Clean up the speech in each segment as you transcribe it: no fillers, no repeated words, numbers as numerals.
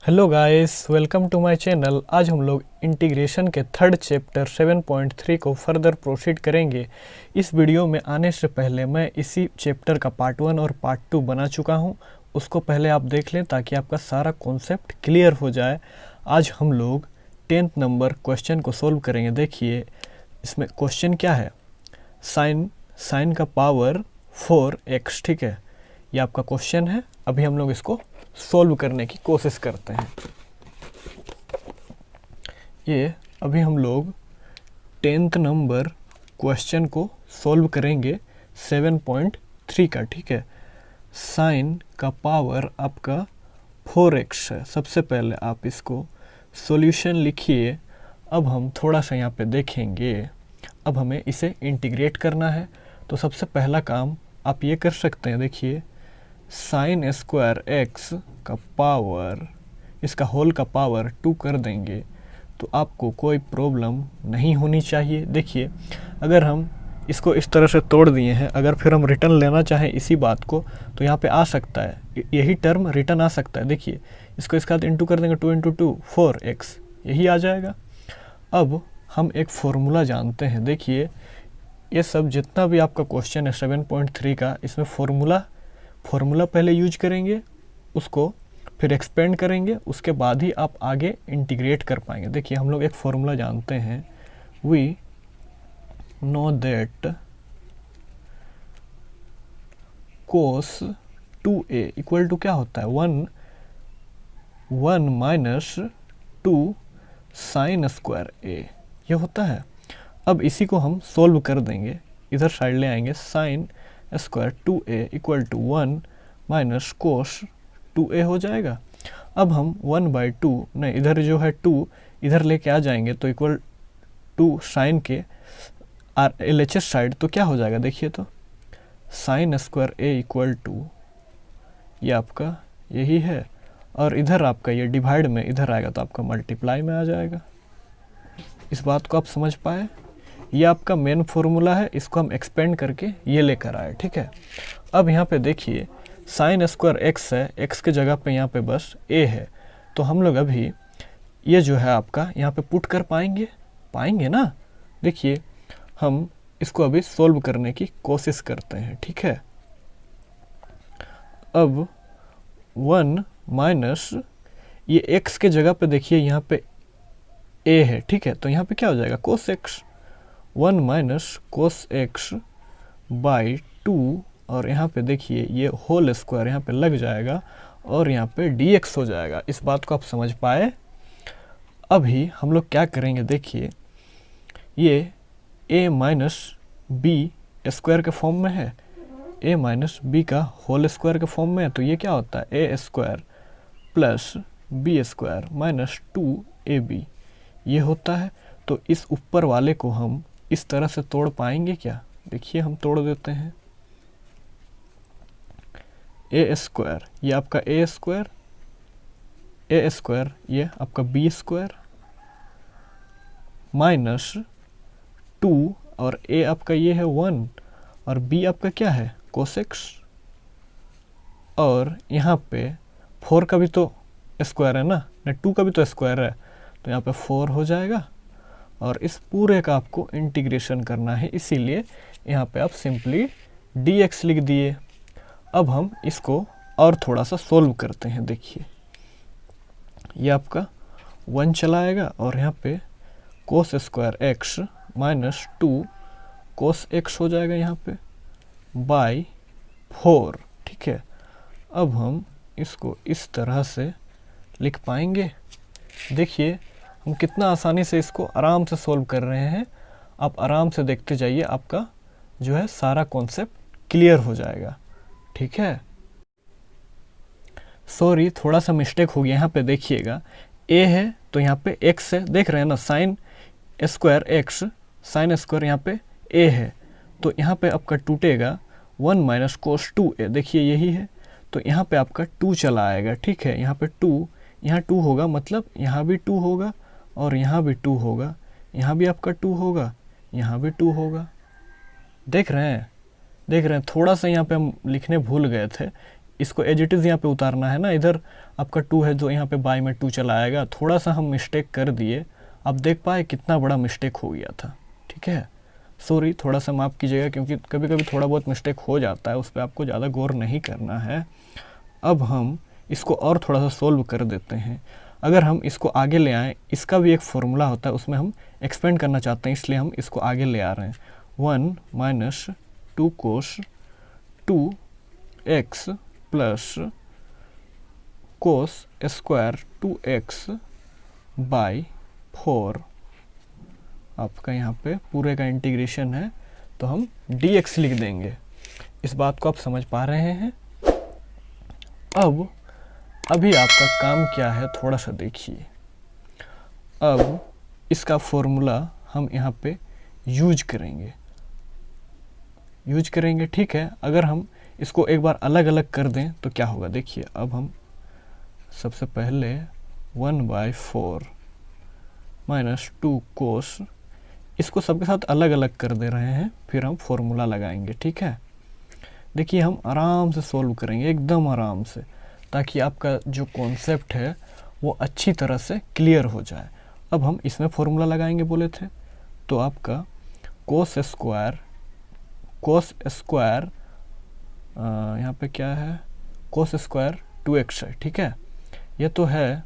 Hello guys, welcome to my channel. आज हम लोग इंटीग्रेशन के थर्ड चैप्टर 7.3 को फर्दर प्रोसीड करेंगे। इस वीडियो में आने से पहले मैं इसी चैप्टर का पार्ट 1 और पार्ट 2 बना चुका हूं। उसको पहले आप देख लें ताकि आपका सारा कॉन्सेप्ट क्लियर हो जाए। आज हम लोग 10th नंबर क्वेश्चन को सोल्व करेंगे। देखिए इसमें क्वेश्चन क्या है, साइन का पावर 4x, ठीक है, ये आपका क्वेश्चन है। अभी हम लोग इसको सोल्व करने की कोशिश करते हैं। ये अभी हम लोग 10th नंबर क्वेश्चन को सोल्व करेंगे 7.3 का, ठीक है। साइन का पावर आपका 4x है। सबसे पहले आप इसको सॉल्यूशन लिखिए। अब हम थोड़ा सा यहाँ पे देखेंगे। अब हमें इसे इंटीग्रेट करना है, तो सबसे पहला काम आप ये कर सकते हैं। देखिए साइन स्क्वायर एक्स का पावर, इसका होल का पावर 2 कर देंगे तो आपको कोई प्रॉब्लम नहीं होनी चाहिए। देखिए अगर हम इसको इस तरह से तोड़ दिए हैं, अगर फिर हम रिटर्न लेना चाहें इसी बात को तो यहाँ पे आ सकता है, यही टर्म रिटर्न आ सकता है। देखिए इसको इसके साथ इंटू कर देंगे, 2 × 2 4x, यही आ जाएगा। अब हम एक फॉर्मूला जानते हैं। देखिए ये सब जितना भी आपका क्वेश्चन है 7.3 का, इसमें फॉर्मूला पहले यूज करेंगे, उसको फिर एक्सपेंड करेंगे, उसके बाद ही आप आगे इंटीग्रेट कर पाएंगे। देखिए हम लोग एक फॉर्मूला जानते हैं, we know that cos 2a equal to क्या होता है, 1 माइनस 2 साइन स्क्वायर a, ये होता है। अब इसी को हम सोल्व कर देंगे, इधर साइड ले आएंगे। Sine square 2a equal to 1 minus cos 2a हो जाएगा। अब हम 1/2, नहीं इधर जो है 2 इधर लेके आ जाएंगे तो इक्वल टू साइन के LHS साइड, तो क्या हो जाएगा देखिए, तो sine square a equal to ये आपका यही है, और इधर आपका ये डिवाइड में इधर आएगा तो आपका मल्टीप्लाई में आ जाएगा। इस बात को आप समझ पाए। ये आपका मेन फॉर्मूला है, इसको हम एक्सपेंड करके ये लेकर आए, ठीक है। अब यहाँ पे देखिए साइन स्क्वायर एक्स है, एक्स के जगह पे यहाँ पे बस a है, तो हम लोग अभी ये जो है आपका यहाँ पे पुट कर पाएंगे ना। देखिए हम इसको अभी सोल्व करने की कोशिश करते हैं, ठीक है। अब 1 माइनस ये x के जगह पे देखिए यहाँ पे a है, ठीक है, तो यहाँ पे क्या हो जाएगा कोस x, 1 minus cos x by 2, और यहाँ पे देखिए ये होल स्क्वायर यहाँ पे लग जाएगा और यहाँ पे dx हो जाएगा। इस बात को आप समझ पाए। अभी हम लोग क्या करेंगे, देखिए ये a माइनस बी स्क्वायर के फॉर्म में है, a माइनस बी का होल स्क्वायर के फॉर्म में है, तो ये क्या होता है a square plus b square minus 2ab, ये होता है। तो इस ऊपर वाले को हम इस तरह से तोड़ पाएंगे क्या, देखिए हम तोड़ देते हैं। a स्क्वायर ये आपका a स्क्वायर ये आपका b स्क्वायर माइनस 2, और a आपका ये है 1 और b आपका क्या है कोस x, और यहाँ पे 4 का भी तो स्क्वायर है ना, 2 का भी तो स्क्वायर है, तो यहाँ पे 4 हो जाएगा। और इस पूरे का आपको इंटीग्रेशन करना है, इसीलिए यहाँ पे आप सिंपली dx लिख दिए। अब हम इसको और थोड़ा सा सोल्व करते हैं। देखिए ये आपका 1 चला आएगा और यहाँ पे कोस स्क्वायर x माइनस 2 कोस x हो जाएगा यहाँ पे बाई 4, ठीक है। अब हम इसको इस तरह से लिख पाएंगे। देखिए हम कितना आसानी से इसको आराम से सोल्व कर रहे हैं। आप आराम से देखते जाइए, आपका जो है सारा कॉन्सेप्ट क्लियर हो जाएगा, ठीक है। सॉरी थोड़ा सा मिस्टेक हो गया, यहाँ पे देखिएगा a है तो यहाँ पे x है, देख रहे हैं ना, sign square x, sine square यहाँ पे a है, तो यहाँ पे आपका टूटेगा 1 माइनस कोस 2a, देखिए यही है, तो यहाँ पे आपका 2 चला आएगा, ठीक है। यहाँ पे 2, यहाँ 2 होगा, मतलब यहाँ भी 2 होगा और यहाँ भी 2 होगा, यहाँ भी आपका 2 होगा, यहाँ भी 2 होगा। देख रहे हैं थोड़ा सा यहाँ पे हम लिखने भूल गए थे, इसको एज इट इज़ यहाँ पे उतारना है ना, इधर आपका 2 है जो यहाँ पे बाई में 2 चला आएगा। थोड़ा सा हम मिस्टेक कर दिए, आप देख पाए कितना बड़ा मिस्टेक हो गया था, ठीक है। सॉरी, थोड़ा सा माफ़ कीजिएगा, क्योंकि कभी कभी थोड़ा बहुत मिस्टेक हो जाता है, उस पर आपको ज़्यादा गौर नहीं करना है। अब हम इसको और थोड़ा सा सोल्व कर देते हैं। अगर हम इसको आगे ले आएँ, इसका भी एक फॉर्मूला होता है, उसमें हम एक्सपेंड करना चाहते हैं, इसलिए हम इसको आगे ले आ रहे हैं। 1 minus 2 cos 2x plus cos square 2x by 4, आपका यहाँ पे पूरे का इंटीग्रेशन है, तो हम dx लिख देंगे। इस बात को आप समझ पा रहे हैं। अब अभी आपका काम क्या है, थोड़ा सा देखिए। अब इसका फॉर्मूला हम यहाँ पे यूज करेंगे, ठीक है। अगर हम इसको एक बार अलग अलग कर दें तो क्या होगा, देखिए। अब हम सबसे पहले 1/4 माइनस 2 कोस, इसको सबके साथ अलग अलग कर दे रहे हैं, फिर हम फॉर्मूला लगाएंगे, ठीक है। देखिए हम आराम से सॉल्व करेंगे, एकदम आराम से, ताकि आपका जो कॉन्सेप्ट है वो अच्छी तरह से क्लियर हो जाए। अब हम इसमें फॉर्मूला लगाएंगे बोले थे, तो आपका कोस स्क्वायर यहाँ पे क्या है, कोस स्क्वायर 2x है, ठीक है, ये तो है।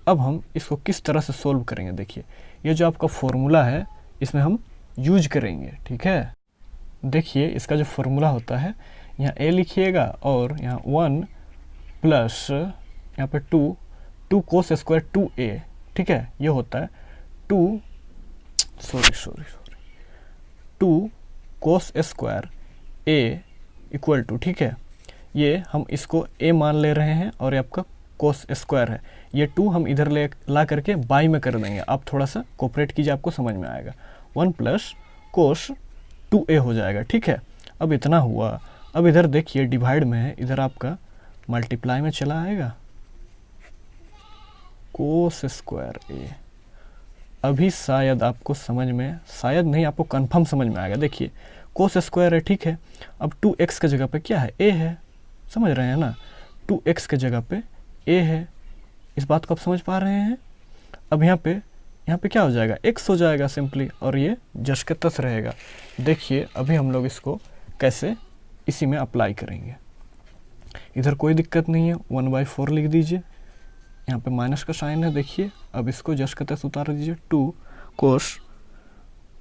अब हम इसको किस तरह से सोल्व करेंगे, देखिए ये जो आपका फॉर्मूला है इसमें हम यूज करेंगे, ठीक है। देखिए इसका जो फॉर्मूला होता है, यहाँ a लिखिएगा और यहाँ 1 प्लस यहाँ पे 2 कोस स्क्वायर 2a, ठीक है, ये होता है 2 cos square a equal to, ठीक है, ये हम इसको a मान ले रहे हैं और ये आपका कोस स्क्वायर है, ये 2 हम इधर ले ला करके बाई में कर देंगे। आप थोड़ा सा कोऑपरेट कीजिए, आपको समझ में आएगा। 1 प्लस कोस 2a हो जाएगा, ठीक है। अब इतना हुआ, अब इधर देखिए डिवाइड में है, इधर आपका मल्टीप्लाई में चला आएगा कोस स्क्वायर a। अभी शायद आपको समझ में, शायद नहीं, आपको कंफर्म समझ में आएगा। देखिए कोस स्क्वायर है, ठीक है, अब 2x के जगह पे क्या है, a है, समझ रहे हैं ना, 2x के जगह पे a है। इस बात को आप समझ पा रहे हैं। अब यहाँ पे क्या हो जाएगा, x हो जाएगा सिंपली, और ये जश के तस रहेगा। देखिए अभी हम लोग इसको कैसे इसी में अप्लाई करेंगे। इधर कोई दिक्कत नहीं है, 1/4 लिख दीजिए, यहाँ पे माइनस का साइन है। देखिए अब इसको जश के तस उतार दीजिए, 2 कोस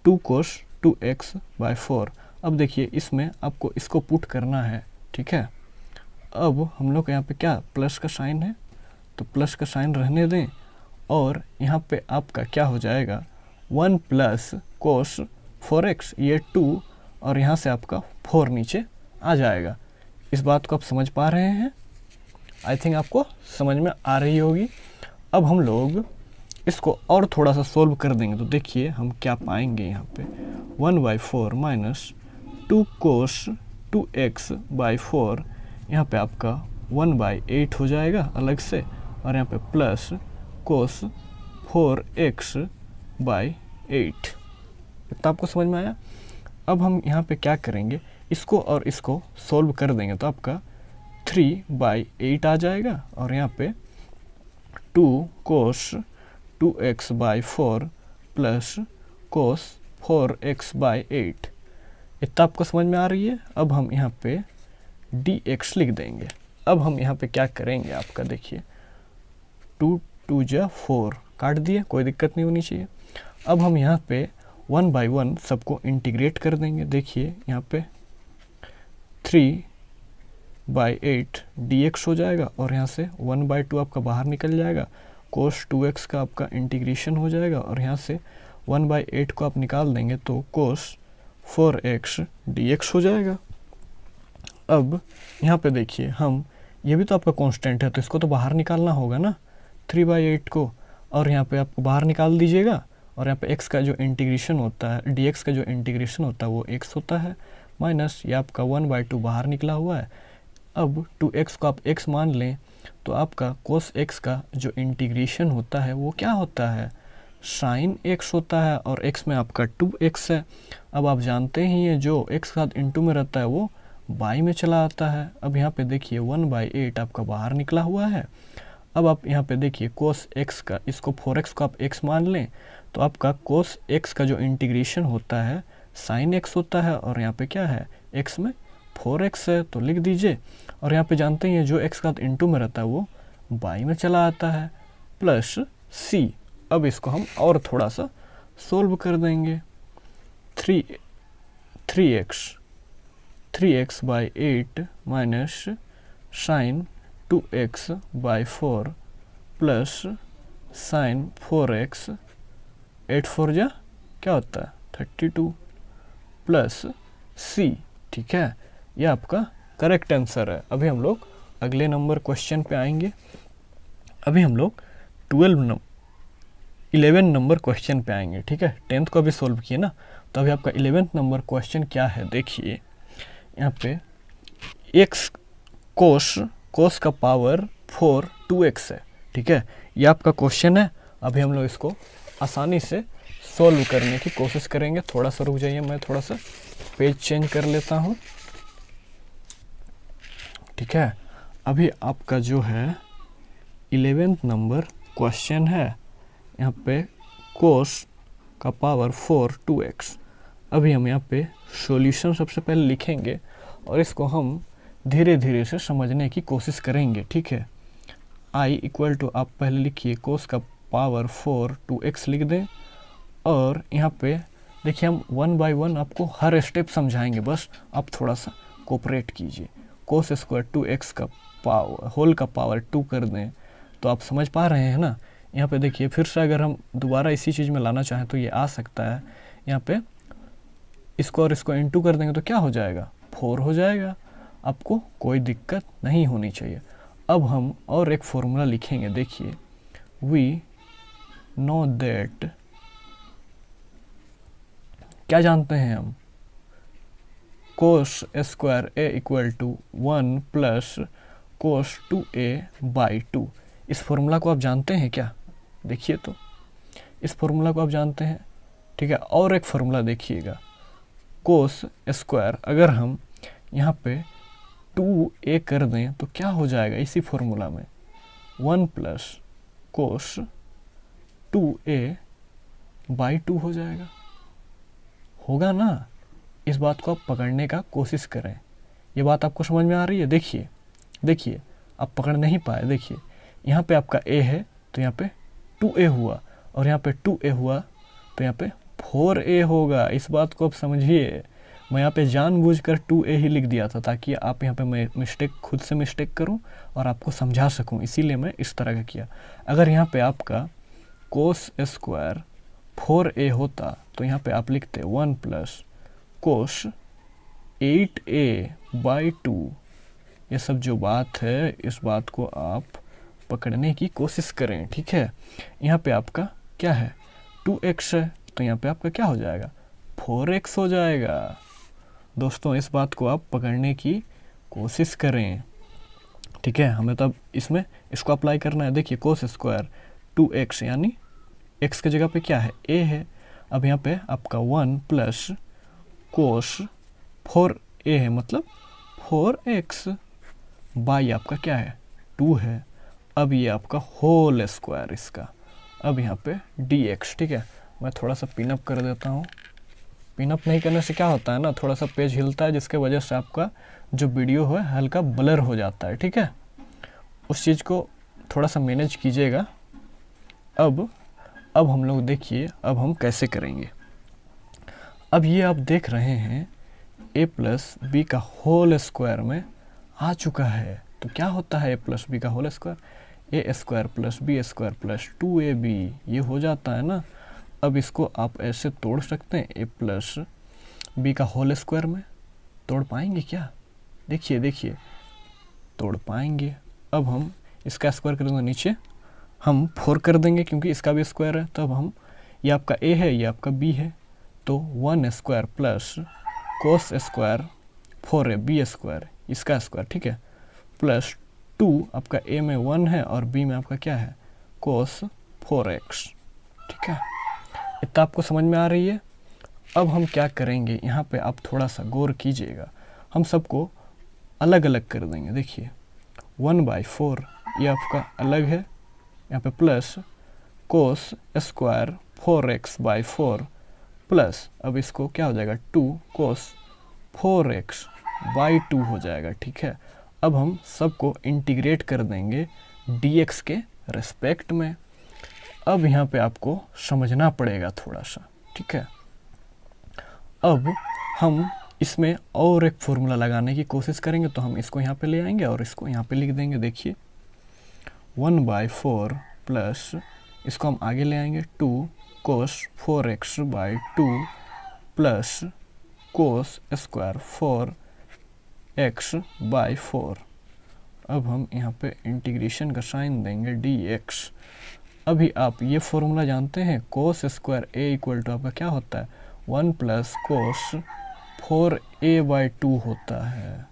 2x/4। अब देखिए इसमें आपको इसको पुट करना है, ठीक है। अब हम लोग यहाँ पे क्या, प्लस का साइन है, तो प्लस का साइन रहने दें, और यहाँ पे आपका क्या हो जाएगा, 1 प्लस कोस 4x, ये 2, और यहाँ से आपका 4 नीचे आ जाएगा। इस बात को आप समझ पा रहे हैं, आई थिंक आपको समझ में आ रही होगी। अब हम लोग इसको और थोड़ा सा सोल्व कर देंगे, तो देखिए हम क्या पाएंगे। यहाँ पे 1/4 माइनस 2 कोस 2x/4, यहाँ पे आपका 1/8 हो जाएगा अलग से, और यहाँ पे प्लस कोस 4x/8। इतना आपको समझ में आया। अब हम यहाँ पे क्या करेंगे, इसको और इसको सोल्व कर देंगे, तो आपका 3/8 आ जाएगा, और यहाँ पे 2 कोस 2x/4 प्लस कोस 4x/8। इतना आपको समझ में आ रही है। अब हम यहाँ पे dx लिख देंगे। अब हम यहाँ पे क्या करेंगे, आपका देखिए 2 2 जा 4 काट दिए, कोई दिक्कत नहीं होनी चाहिए। अब हम यहाँ पे 1/1 सबको इंटीग्रेट कर देंगे। देखिए यहाँ पे 3/8 dx हो जाएगा, और यहाँ से 1/2 आपका बाहर निकल जाएगा, कोस 2x का आपका इंटीग्रेशन हो जाएगा, और यहाँ से 1/8 को आप निकाल देंगे तो कोस 4x dx हो जाएगा। अब यहाँ पे देखिए हम, ये भी तो आपका कांस्टेंट है, तो इसको तो बाहर निकालना होगा ना, 3/8 को, और यहाँ पे आपको बाहर निकाल दीजिएगा, और यहाँ पे x का जो इंटीग्रेशन होता है, dx का जो इंटीग्रेशन होता है वो x होता है, माइनस ये आपका 1/2 बाहर निकला हुआ है। अब 2x को आप x मान लें, तो आपका कोस x का जो इंटीग्रेशन होता है वो क्या होता है, साइन x होता है, और x में आपका 2x है। अब आप जानते ही हैं जो x के साथ इंटू में रहता है वो बाई में चला आता है। अब यहाँ पे देखिए 1/8 आपका बाहर निकला हुआ है। अब आप यहाँ पे देखिए कोस एक्स का, इसको 4x को आप x मान लें तो आपका कोस x का जो इंटीग्रेशन होता है साइन x होता है, और यहाँ पे क्या है x में 4x है तो लिख दीजिए। और यहाँ पे जानते हैं जो x का इंटू में रहता है वो बाई में चला आता है, प्लस c। अब इसको हम और थोड़ा सा सोल्व कर देंगे। 3x/8 minus sign 2x/4 plus sign 4x, 8 4 जा क्या होता है 32 प्लस c। ठीक है, यह आपका करेक्ट आंसर है। अभी हम लोग अगले नंबर क्वेश्चन पे आएंगे। अभी हम लोग 11 नंबर क्वेश्चन पे आएंगे। ठीक है, 10th को अभी सोल्व किए ना, तो अभी आपका 11th नंबर क्वेश्चन क्या है देखिए। यहाँ पे x कोस का पावर 4 2x है। ठीक है, ये आपका क्वेश्चन है। अभी हम लोग इसको आसानी से सॉल्व करने की कोशिश करेंगे। थोड़ा सा रुक जाइए, मैं थोड़ा सा पेज चेंज कर लेता हूँ। ठीक है, अभी आपका जो है 11th नंबर क्वेश्चन है। यहाँ पे कोस का पावर 4 2x। अभी हम यहाँ पे सॉल्यूशन सबसे पहले लिखेंगे और इसको हम धीरे धीरे से समझने की कोशिश करेंगे। ठीक है, i इक्वल टू आप पहले लिखिए कोस का पावर 4 2x लिख दें, और यहाँ पे देखिए हम 1 बाय 1 आपको हर स्टेप समझाएंगे, बस आप थोड़ा सा कोऑपरेट कीजिए। कोस स्क्वायर 2x का पावर होल का पावर 2 कर दें तो आप समझ पा रहे हैं ना। यहाँ पे देखिए फिर से अगर हम दोबारा इसी चीज़ में लाना चाहें तो ये आ सकता है। यहाँ पे इसको और इसको इनटू कर देंगे तो क्या हो जाएगा 4 हो जाएगा। आपको कोई दिक्कत नहीं होनी चाहिए। अब हम और एक फॉर्मूला लिखेंगे। देखिए वी नो दैट, क्या जानते हैं हम, cos square a equal to 1 plus cos 2a/2। इस फॉर्मूला को आप जानते हैं क्या? देखिए तो इस फॉर्मूला को आप जानते हैं। ठीक है, और एक फॉर्मूला देखिएगा, कोस स्क्वायर अगर हम यहाँ पे 2a कर दें तो क्या हो जाएगा इसी फॉर्मूला में 1 प्लस कोस 2a/2 हो जाएगा। होगा ना? इस बात को आप पकड़ने का कोशिश करें। ये बात आपको समझ में आ रही है? देखिए आप पकड़ नहीं पाए। देखिए यहाँ पे आपका a है तो यहाँ पे 2a हुआ, और यहाँ पे 2a हुआ तो यहाँ पे 4a होगा। इस बात को आप समझिए। मैं यहाँ पे जानबूझकर 2a ही लिख दिया था ताकि आप यहाँ पे मैं खुद से मिस्टेक करूँ और आपको समझा सकूँ, इसीलिए मैं इस तरह का किया। अगर यहाँ पे आपका कोस स्क्वायर 4a होता तो यहाँ पे आप लिखते 1 प्लस कोस 8a/2। ये सब जो बात है इस बात को आप पकड़ने की कोशिश करें। ठीक है, यहाँ पे आपका क्या है 2x है तो यहाँ पे आपका क्या हो जाएगा 4x हो जाएगा। दोस्तों इस बात को आप पकड़ने की कोशिश करें। ठीक है, हमें तब इसमें इसको अप्लाई करना है। देखिए कोस स्क्वायर 2x यानी x की जगह पे क्या है a है। अब यहाँ पे आपका 1 प्लस कोस 4a है मतलब 4x बाई आपका क्या है 2 है। अब ये आपका होल स्क्वायर इसका, अब यहाँ पे dx। ठीक है, मैं थोड़ा सा पिनअप कर देता हूँ। पिनअप नहीं करने से क्या होता है ना, थोड़ा सा पेज हिलता है जिसके वजह से आपका जो वीडियो है हल्का ब्लर हो जाता है। ठीक है, उस चीज़ को थोड़ा सा मैनेज कीजिएगा। अब हम लोग देखिए अब हम कैसे करेंगे। अब ये आप देख रहे हैं a प्लस बी का होल स्क्वायर में आ चुका है। तो क्या होता है a प्लस बी का whole square, a square plus b square plus 2ab, ये हो जाता है ना। अब इसको आप ऐसे तोड़ सकते हैं a प्लस बी का होल स्क्वायर में। तोड़ पाएंगे क्या? देखिए तोड़ पाएंगे। अब हम इसका स्क्वायर कर देंगे, नीचे हम 4 कर देंगे क्योंकि इसका भी स्क्वायर है। तब हम ये आपका a है ये आपका b है, तो 1 square plus cos square 4ab square इसका स्क्वायर। ठीक है, प्लस 2 आपका a में 1 है और b में आपका क्या है कोस 4x। ठीक है, इतना आपको समझ में आ रही है। अब हम क्या करेंगे, यहाँ पे आप थोड़ा सा गौर कीजिएगा। हम सबको अलग अलग कर देंगे। देखिए 1/4 ये आपका अलग है, यहाँ पे plus cos square 4x/4 plus, अब इसको क्या हो जाएगा 2 कोस 4x/2 हो जाएगा। ठीक है, अब हम सबको इंटीग्रेट कर देंगे dx के रेस्पेक्ट में। अब यहाँ पे आपको समझना पड़ेगा थोड़ा सा। ठीक है, अब हम इसमें और एक फॉर्मूला लगाने की कोशिश करेंगे, तो हम इसको यहाँ पे ले आएंगे और इसको यहाँ पे लिख देंगे। देखिए 1/4 प्लस इसको हम आगे ले आएंगे 2 कोस 4x/2 plus cos square 4x/4। अब हम यहाँ पे इंटीग्रेशन का साइन देंगे dx। अभी आप ये फॉर्मूला जानते हैं, cos square a equal to आपका क्या होता है 1 प्लस कोस 4a/2 होता है।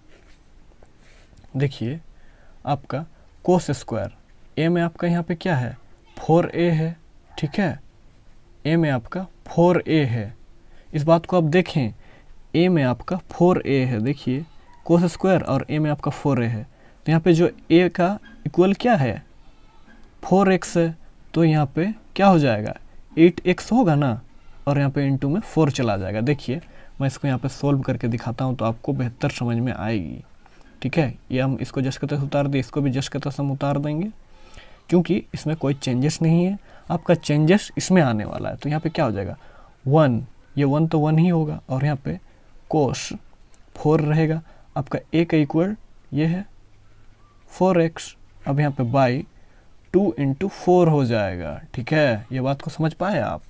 देखिए आपका कोस स्क्वायर a में आपका यहाँ पे क्या है 4a है। ठीक है, a में आपका 4a है। इस बात को आप देखें, a में आपका 4a है। देखिए कोस स्क्वायर और a में आपका 4a है, तो यहाँ पे जो a का इक्वल क्या है 4x है, तो यहाँ पे क्या हो जाएगा 8x होगा ना, और यहाँ पे इंटू में 4 चला जाएगा। देखिए मैं इसको यहाँ पे सोल्व करके दिखाता हूँ तो आपको बेहतर समझ में आएगी। ठीक है, ये हम इसको जस्ट के तहत उतार दें, इसको भी जस्ट के तहत हम उतार देंगे, क्योंकि इसमें कोई चेंजेस नहीं है। आपका चेंजेस इसमें आने वाला है, तो यहाँ पे क्या हो जाएगा 1, ये 1 तो 1 ही होगा, और यहाँ पे कोस 4 रहेगा। आपका a का इक्वल ये है 4x, अब यहाँ पे बाई 2 इंटू 4 हो जाएगा। ठीक है, ये बात को समझ पाए आप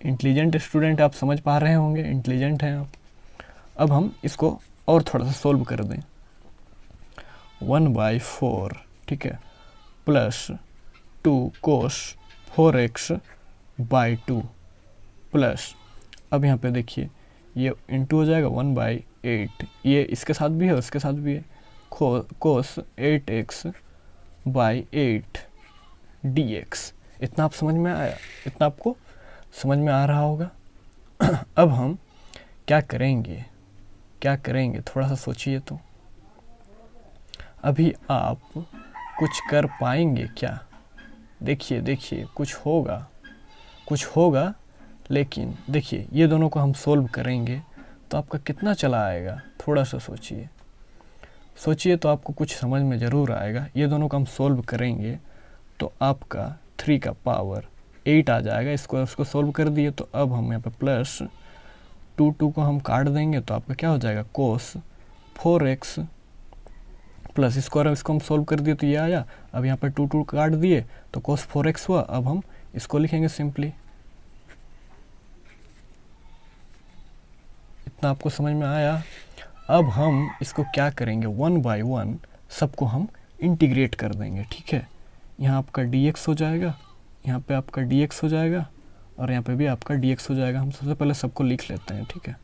इंटेलिजेंट स्टूडेंट, आप समझ पा रहे होंगे, इंटेलिजेंट हैं आप। अब हम इसको और थोड़ा सा सोल्व कर दें 1/4, ठीक है, प्लस 2 कोस 4x/2 प्लस, अब यहाँ पे देखिए ये इंटू हो जाएगा 1/8, ये इसके साथ भी है उसके साथ भी है, कोस 8x/8 dx। इतना आप समझ में आया, इतना आपको समझ में आ रहा होगा। अब हम क्या करेंगे थोड़ा सा सोचिए तो। अभी आप कुछ कर पाएंगे क्या? देखिए कुछ होगा, लेकिन देखिए ये दोनों को हम सोल्व करेंगे तो आपका कितना चला आएगा, थोड़ा सा सोचिए तो आपको कुछ समझ में ज़रूर आएगा। ये दोनों को हम सोल्व करेंगे तो आपका 3 का पावर 8 आ जाएगा। इसको सोल्व कर दिए, तो अब हम यहाँ पे प्लस 2 को हम काट देंगे, तो आपका क्या हो जाएगा कोस 4x प्लस इसको हम सोल्व कर दिए तो ये आया। अब यहाँ पे 2 काट दिए तो कोस 4x हुआ। अब हम इसको लिखेंगे सिंपली। इतना आपको समझ में आया। अब हम इसको क्या करेंगे 1 बाई 1 सबको हम इंटीग्रेट कर देंगे। ठीक है, यहाँ आपका dx हो जाएगा, यहाँ पे आपका dx हो जाएगा, और यहाँ पे भी आपका dx हो जाएगा। हम सबसे पहले सबको लिख लेते हैं। ठीक है,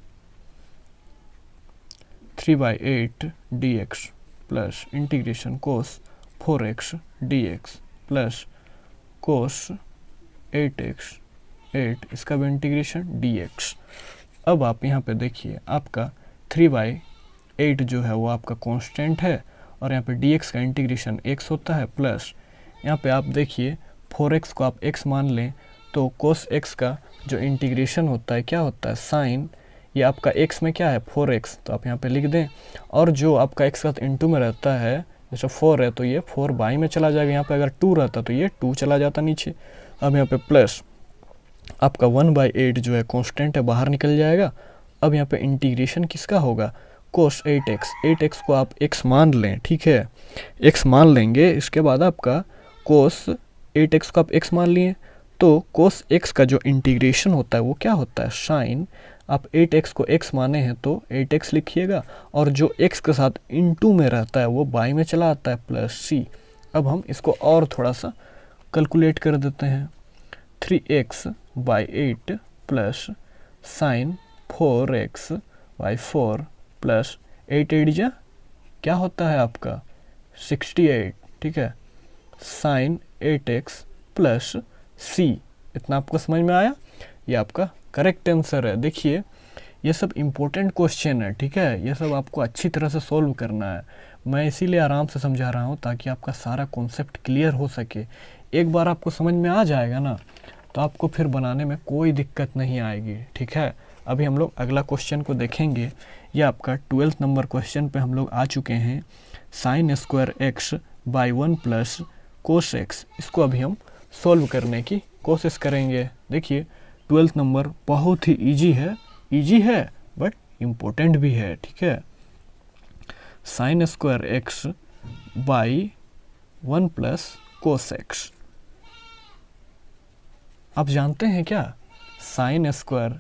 3/8 dx प्लस इंटीग्रेशन कोस 4x dx plus cos 8x 8 इसका भी इंटीग्रेशन dx। अब आप यहाँ पे देखिए आपका 3/8 जो है वो आपका कांस्टेंट है, और यहाँ पे dx का इंटीग्रेशन x होता है, प्लस यहाँ पे आप देखिए 4x को आप x मान लें तो कोस x का जो इंटीग्रेशन होता है क्या होता है साइन, ये आपका x में क्या है 4x, तो आप यहाँ पे लिख दें। और जो आपका x का इंटू में रहता है, जैसे 4 है तो ये 4 बाई में चला जाएगा, यहाँ पे अगर 2 रहता तो ये 2 चला जाता नीचे। अब यहाँ पे प्लस आपका 1/8 जो है कांस्टेंट है बाहर निकल जाएगा। अब यहाँ पे इंटीग्रेशन किसका होगा कोस 8x को आप x मान लें। ठीक है, x मान लेंगे, इसके बाद आपका कोस 8x को आप x मान लिए, तो कोस x का जो इंटीग्रेशन होता है वो क्या होता है साइन। आप 8x को x माने हैं तो 8x लिखिएगा, और जो x के साथ इनटू में रहता है वो बाई में चला आता है प्लस c। अब हम इसको और थोड़ा सा कैलकुलेट कर देते हैं। 3x/8 plus sign 4x/4 plus 8 जा क्या होता है आपका 68। ठीक है, साइन 8x प्लस c। इतना आपको समझ में आया, ये आपका करेक्ट आंसर है। देखिए ये सब इम्पोर्टेंट क्वेश्चन है, ठीक है, ये सब आपको अच्छी तरह से सॉल्व करना है। मैं इसीलिए आराम से समझा रहा हूँ ताकि आपका सारा कॉन्सेप्ट क्लियर हो सके। एक बार आपको समझ में आ जाएगा ना तो आपको फिर बनाने में कोई दिक्कत नहीं आएगी, ठीक है। अभी हम लोग अगला क्वेश्चन को देखेंगे। ये आपका 12th नंबर क्वेश्चन पे हम लोग आ चुके हैं। Sign square x by 1 plus cos x, इसको अभी हम सॉल्व करने की कोशिश करेंगे। देखिए 12th नंबर बहुत ही इजी है बट इम्पोर्टेंट भी है, ठीक है। Sine square x by 1 plus cos x, आप जानते हैं क्या, साइन स्क्वायर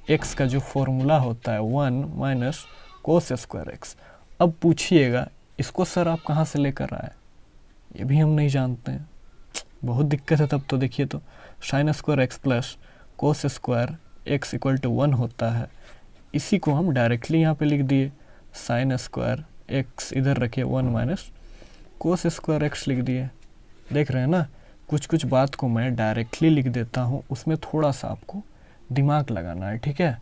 एक्स का जो फॉर्मूला होता है 1 माइनस कोस स्क्वायर एक्स। अब पूछिएगा इसको सर आप कहाँ से लेकर आए, ये भी हम नहीं जानते हैं, बहुत दिक्कत है। तब तो देखिए, तो sine square x plus cos square x equal to 1 होता है, इसी को हम डायरेक्टली यहाँ पे लिख दिए। साइन स्क्वायर एक्स इधर रखिए 1 माइनस कोस स्क्वायर एक्स लिख दिए। देख रहे हैं ना, कुछ बात को मैं डायरेक्टली लिख देता हूँ, उसमें थोड़ा सा आपको दिमाग लगाना है, ठीक है।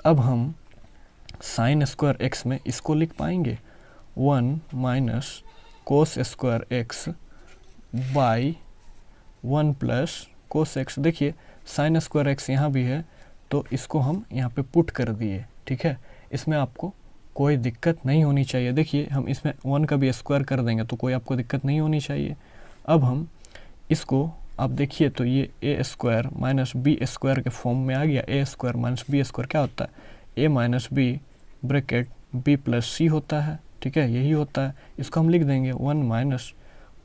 अब हम साइन स्क्वायर एक्स में इसको लिख पाएंगे 1 minus cos square x by 1 plus cos x. देखिए साइन स्क्वायर एक्स यहाँ भी है तो इसको हम यहाँ पे पुट कर दिए, ठीक है। इसमें आपको कोई दिक्कत नहीं होनी चाहिए। देखिए हम इसमें 1 का भी स्क्वायर कर देंगे तो कोई आपको दिक्कत नहीं होनी चाहिए। अब हम इसको आप देखिए तो ये a square minus b square के फॉर्म में आ गया। A square minus b square क्या होता है, a minus b bracket b plus c होता है, ठीक है, यही होता है। इसको हम लिख देंगे 1 माइनस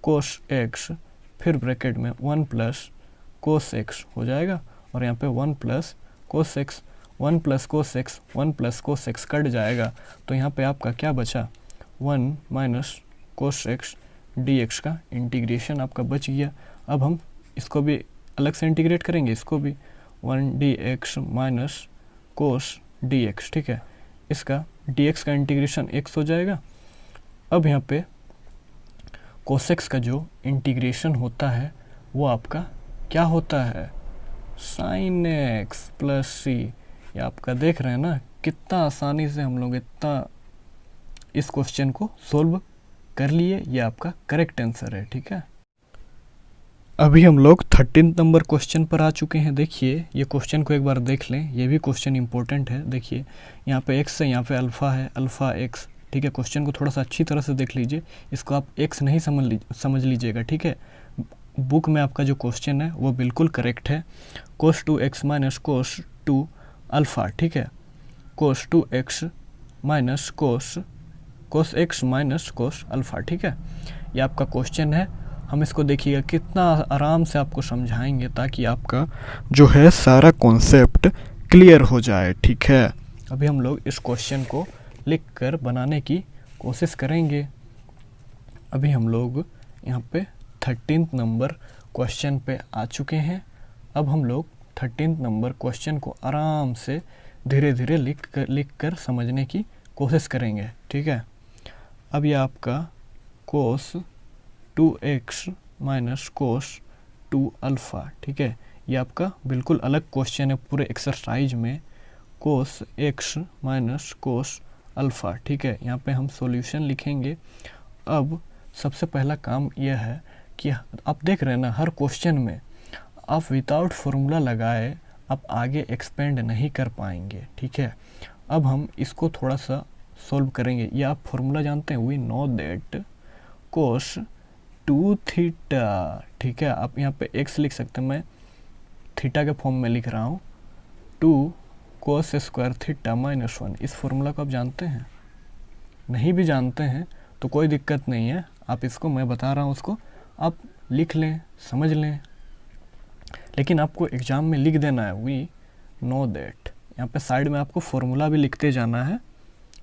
कोस एक्स फिर ब्रैकेट में 1 प्लस कोस एक्स हो जाएगा, और यहाँ पे 1 plus cos x, 1 plus cos x 1 plus cos x cut जाएगा तो यहाँ पे आपका क्या बचा, 1 minus cos x d x का इंटीग्रेशन आपका बच गया। अब हम इसको भी अलग से इंटीग्रेट करेंगे, इसको भी 1 डी एक्स माइनस कोस डी एक्स, ठीक है, इसका डी एक्स का इंटीग्रेशन एक्स हो जाएगा। अब यहाँ पे कोसेक्स का जो इंटीग्रेशन होता है वो आपका क्या होता है, साइन एक्स प्लस सी। ये आपका देख रहे हैं ना कितना आसानी से हम लोग इतना इस क्वेश्चन को सोल्व कर लिए, ये आपका करेक्ट आंसर है, ठीक है। अभी हम लोग 13 नंबर क्वेश्चन पर आ चुके हैं। देखिए ये क्वेश्चन को एक बार देख लें, ये भी क्वेश्चन इंपॉर्टेंट है। देखिए यहाँ पे एक्स है, यहाँ पे अल्फ़ा है, अल्फ़ा एक्स, ठीक है। क्वेश्चन को थोड़ा सा अच्छी तरह से देख लीजिए, इसको आप एक्स नहीं समझ लीजिएगा, ठीक है। बुक में आपका जो क्वेश्चन है वो बिल्कुल करेक्ट है। कोस 2x माइनस कोस 2 अल्फ़ा, ठीक है, कोस 2x minus cos x minus cos alpha, ठीक है, ये आपका क्वेश्चन है। हम इसको देखिएगा कितना आराम से आपको समझाएंगे ताकि आपका जो है सारा कॉन्सेप्ट क्लियर हो जाए, ठीक है। अभी हम लोग इस क्वेश्चन को लिख कर बनाने की कोशिश करेंगे। अभी हम लोग यहाँ पे 13th नंबर क्वेश्चन पे आ चुके हैं। अब हम लोग 13th नंबर क्वेश्चन को आराम से धीरे धीरे लिख कर समझने की कोशिश करेंगे, ठीक है। अब ये आपका कोस 2x माइनस कोस 2 अल्फ़ा, ठीक है, ये आपका बिल्कुल अलग क्वेश्चन है पूरे एक्सरसाइज में। कोस x माइनस कोस अल्फ़ा, ठीक है, यहाँ पे हम सॉल्यूशन लिखेंगे। अब सबसे पहला काम यह है कि आप देख रहे हैं ना हर क्वेश्चन में आप विदाउट फार्मूला लगाए आप आगे एक्सपेंड नहीं कर पाएंगे, ठीक है। अब हम इसको थोड़ा सा सॉल्व करेंगे। ये आप फार्मूला जानते हैं, we know that cos 2 theta, ठीक है, आप यहाँ पे x लिख सकते हैं, मैं थीटा के फॉर्म में लिख रहा हूँ, 2 कोस स्क्वायर थीटा माइनस 1। इस फार्मूला को आप जानते हैं, नहीं भी जानते हैं तो कोई दिक्कत नहीं है, आप इसको मैं बता रहा हूँ उसको आप लिख लें, समझ लें, लेकिन आपको एग्ज़ाम में लिख देना है वी नो दैट। यहाँ पे साइड में आपको फार्मूला भी लिखते जाना है,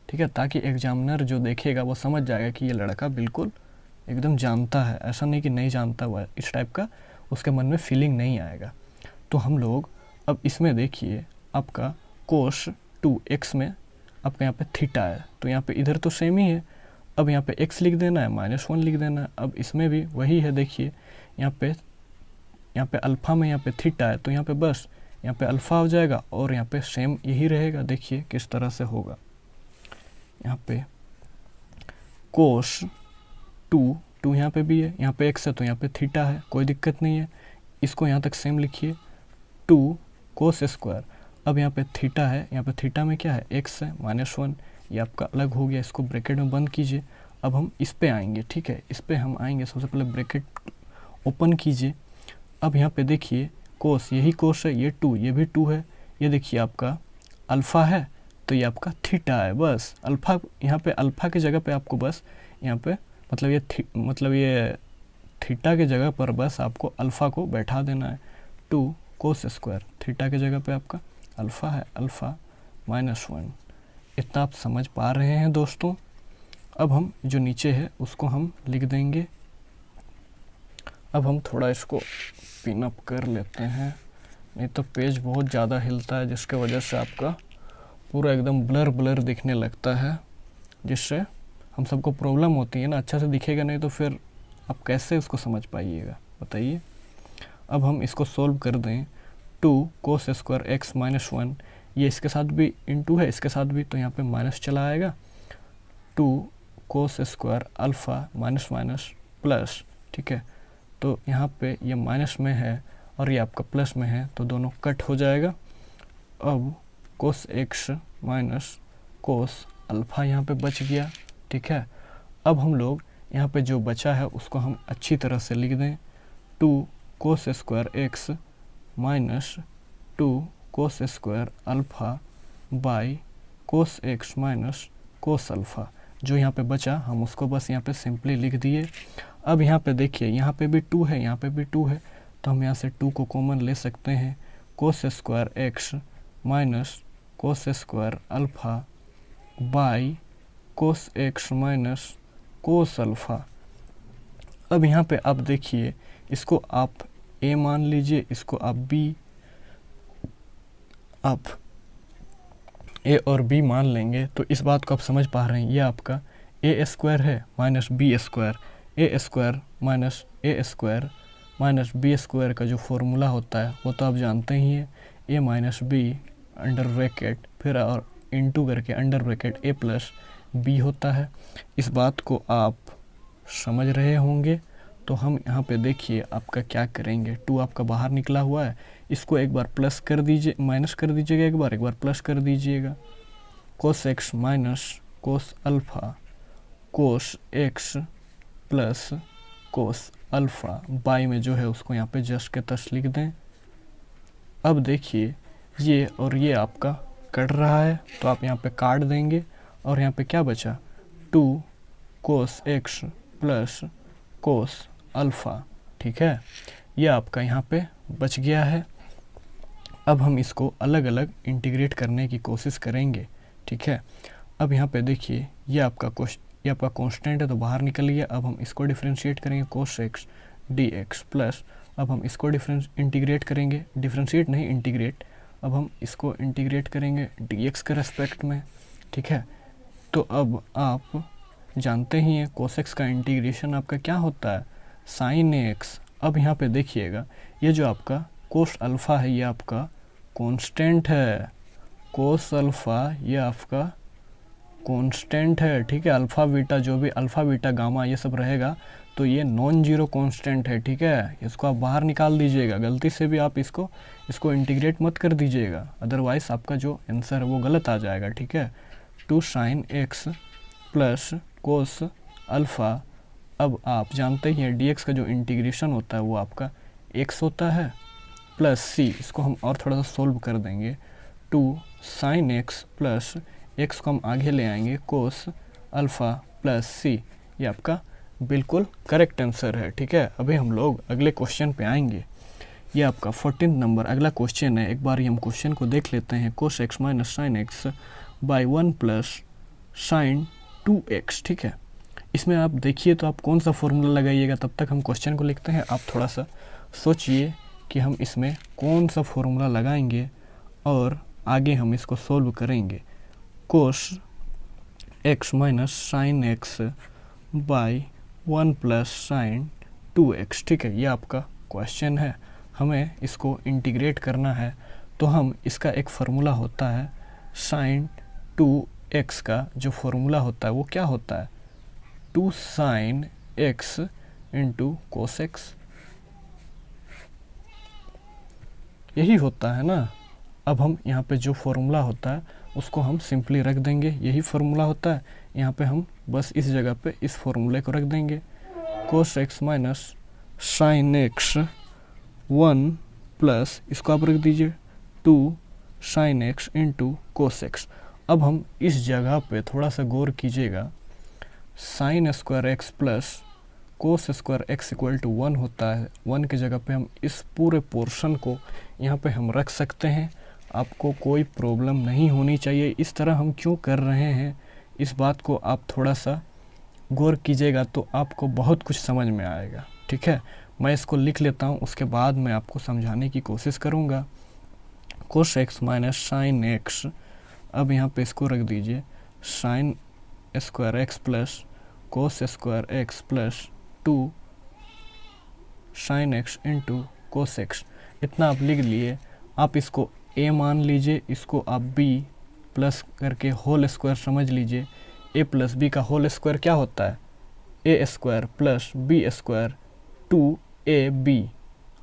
ठीक है, ताकि एग्जामिनर जो देखेगा वो समझ जाएगा कि ये लड़का बिल्कुल एकदम जानता है, ऐसा नहीं कि नहीं जानता हुआ, इस टाइप का उसके मन में फीलिंग नहीं आएगा। तो हम लोग अब इसमें देखिए आपका कोस 2x में आपका यहाँ पे थीटा है तो यहाँ पे इधर तो सेम ही है, अब यहाँ पे x लिख देना है, -1 लिख देना है। अब इसमें भी वही है, देखिए यहाँ पे अल्फ़ा में यहाँ पे थीटा है तो यहाँ पे बस यहाँ पे अल्फ़ा हो जाएगा और यहाँ पे सेम यही रहेगा। देखिए किस तरह से होगा। यहाँ पे कोस 2 यहाँ पे भी है, यहाँ पे x है तो यहाँ पे थीटा है, कोई दिक्कत नहीं है। इसको यहाँ तक सेम लिखिए 2 कोस स्क्वायर। अब यहाँ पे थीटा है, यहाँ पे थीटा में क्या है x है -1, ये आपका अलग हो गया, इसको ब्रैकेट में बंद कीजिए। अब हम इस पे आएंगे, ठीक है, इस पे हम आएंगे। सबसे पहले ब्रैकेट ओपन कीजिए। अब यहाँ पे देखिए कोस, यही कोस है, ये 2, ये भी 2 है। ये देखिए आपका अल्फ़ा है तो ये आपका थीटा है। बस अल्फ़ा, यहाँ पे अल्फ़ा की जगह पे आपको बस यहाँ पे मतलब ये थीटा की जगह पर बस आपको अल्फ़ा को बैठा देना है। 2 कोस स्क्वायर, थीटा की जगह पे आपका अल्फ़ा है, अल्फ़ा -1। इतना आप समझ पा रहे हैं दोस्तों। अब हम जो नीचे है उसको हम लिख देंगे। अब हम थोड़ा इसको पिन अप कर लेते हैं, नहीं तो पेज बहुत ज़्यादा हिलता है जिसके वजह से आपका पूरा एकदम ब्लर दिखने लगता है, जिससे हम सबको प्रॉब्लम होती है ना, अच्छा से दिखेगा नहीं तो फिर आप कैसे उसको समझ पाइएगा बताइए। अब हम इसको सोल्व कर दें। 2 कोस स्क्वायर x -1, ये इसके साथ भी इंटू है, इसके साथ भी, तो यहाँ पे माइनस चला आएगा। 2 cos square alpha minus plus, ठीक है, तो यहाँ पे ये माइनस में है और ये आपका प्लस में है तो दोनों कट हो जाएगा। अब कोस x माइनस कोस अल्फ़ा यहाँ पे बच गया, ठीक है। अब हम लोग यहाँ पे जो बचा है उसको हम अच्छी तरह से लिख दें। 2 cos square x minus 2 cos square alpha by cos x minus cos alpha. जो यहाँ पे बचा हम उसको बस यहाँ पे सिंपली लिख दिए। अब यहाँ पे देखिए, यहाँ पे भी 2 है, यहाँ पे भी 2 है, तो हम यहाँ से 2 को कॉमन ले सकते हैं। Cos square x minus cos square alpha by cos x minus cos alpha. अब यहाँ पे आप देखिए, इसको आप a मान लीजिए, इसको आप b, आप a और b मान लेंगे तो इस बात को आप समझ पा रहे हैं। ये आपका a स्क्वायर है minus b square, a square minus a square minus b square का जो फॉर्मूला होता है वो तो आप जानते ही हैं, a minus b under bracket फिर और इंटू करके under bracket a plus b होता है। इस बात को आप समझ रहे होंगे। तो हम यहाँ पे देखिए आपका क्या करेंगे, 2 आपका बाहर निकला हुआ है, इसको एक बार प्लस कर दीजिए, माइनस कर दीजिएगा, एक बार प्लस कर दीजिएगा। कोस x minus cos alpha cos x plus cos alpha by में जो है उसको यहाँ पे जस्ट के तस लिख दें। अब देखिए ये और ये आपका कट रहा है तो आप यहाँ पे काट देंगे और यहाँ पे क्या बचा, 2 कोस x प्लस कोस अल्फ़ा, ठीक है, ये आपका यहाँ पे बच गया है। अब हम इसको अलग अलग इंटीग्रेट करने की कोशिश करेंगे, ठीक है। अब यहाँ पे देखिए ये आपका कांस्टेंट है तो बाहर निकल गया। अब हम इसको डिफरेंशिएट करेंगे, कोस x dx प्लस, अब हम इसको इंटीग्रेट करेंगे, डिफरेंशिएट नहीं इंटीग्रेट, अब हम इसको इंटीग्रेट करेंगे dx के रेस्पेक्ट में, ठीक है। तो अब आप जानते ही हैं कोस x का इंटीग्रेशन आपका क्या होता है, साइन x। अब यहाँ पे देखिएगा ये जो आपका कोस अल्फ़ा है ये आपका कांस्टेंट है, कोस अल्फ़ा ये आपका कांस्टेंट है, ठीक है। अल्फ़ा बीटा जो भी अल्फ़ा बीटा गामा ये सब रहेगा तो ये नॉन जीरो कांस्टेंट है, ठीक है। इसको आप बाहर निकाल दीजिएगा, गलती से भी आप इसको इंटीग्रेट मत कर दीजिएगा, अदरवाइज़ आपका जो आंसर है वो गलत आ जाएगा, ठीक है। 2 sine x plus cos alpha. अब आप जानते ही हैं dx का जो इंटीग्रेशन होता है वो आपका x होता है प्लस c, इसको हम और थोड़ा सा सोल्व कर देंगे। 2 साइन x प्लस x को हम आगे ले आएंगे कोस अल्फ़ा प्लस c, ये आपका बिल्कुल करेक्ट आंसर है, ठीक है। अभी हम लोग अगले क्वेश्चन पे आएंगे। ये आपका 14 नंबर अगला क्वेश्चन है। एक बार हम क्वेश्चन को देख लेते हैं। Cos x minus sine x by 1 plus sine 2x, ठीक है। इसमें आप देखिए तो आप कौन सा फॉर्मूला लगाइएगा, तब तक हम क्वेश्चन को लिखते हैं। आप थोड़ा सा सोचिए कि हम इसमें कौन सा फॉर्मूला लगाएंगे और आगे हम इसको सोल्व करेंगे। Cos x minus sine x by 1 plus sine 2x, ठीक है। ये आपका क्वेश्चन है, हमें इसको इंटीग्रेट करना है। तो हम इसका एक फार्मूला होता है साइन 2x का जो फार्मूला होता है वो क्या होता है 2 sine x into cos x, यही होता है ना। अब हम यहाँ पे जो फार्मूला होता है उसको हम सिंपली रख देंगे, यही फार्मूला होता है। यहाँ पे हम बस इस जगह पे इस फार्मूले को रख देंगे, cos x minus sine x 1 plus इसको आप रख दीजिए 2 sine x into cos x. अब हम इस जगह पे थोड़ा सा गौर कीजिएगा, sine square x plus cos square x equal to 1 होता है। 1 की जगह पे हम इस पूरे पोर्शन को यहाँ पे हम रख सकते हैं, आपको कोई प्रॉब्लम नहीं होनी चाहिए। इस तरह हम क्यों कर रहे हैं इस बात को आप थोड़ा सा गौर कीजिएगा तो आपको बहुत कुछ समझ में आएगा, ठीक है। मैं इसको लिख लेता हूँ, उसके बाद मैं आपको समझाने की कोशिश करूँगा। कोस एक्स माइनस साइन एक्स, अब यहाँ पे इसको रख दीजिए sign square x plus cos square x plus 2 sine x into cos x. इतना आप लिख लिए। आप इसको a मान लीजिए, इसको आप b प्लस करके होल स्क्वायर समझ लीजिए। a प्लस बी का होल स्क्वायर क्या होता है a square plus b square 2ab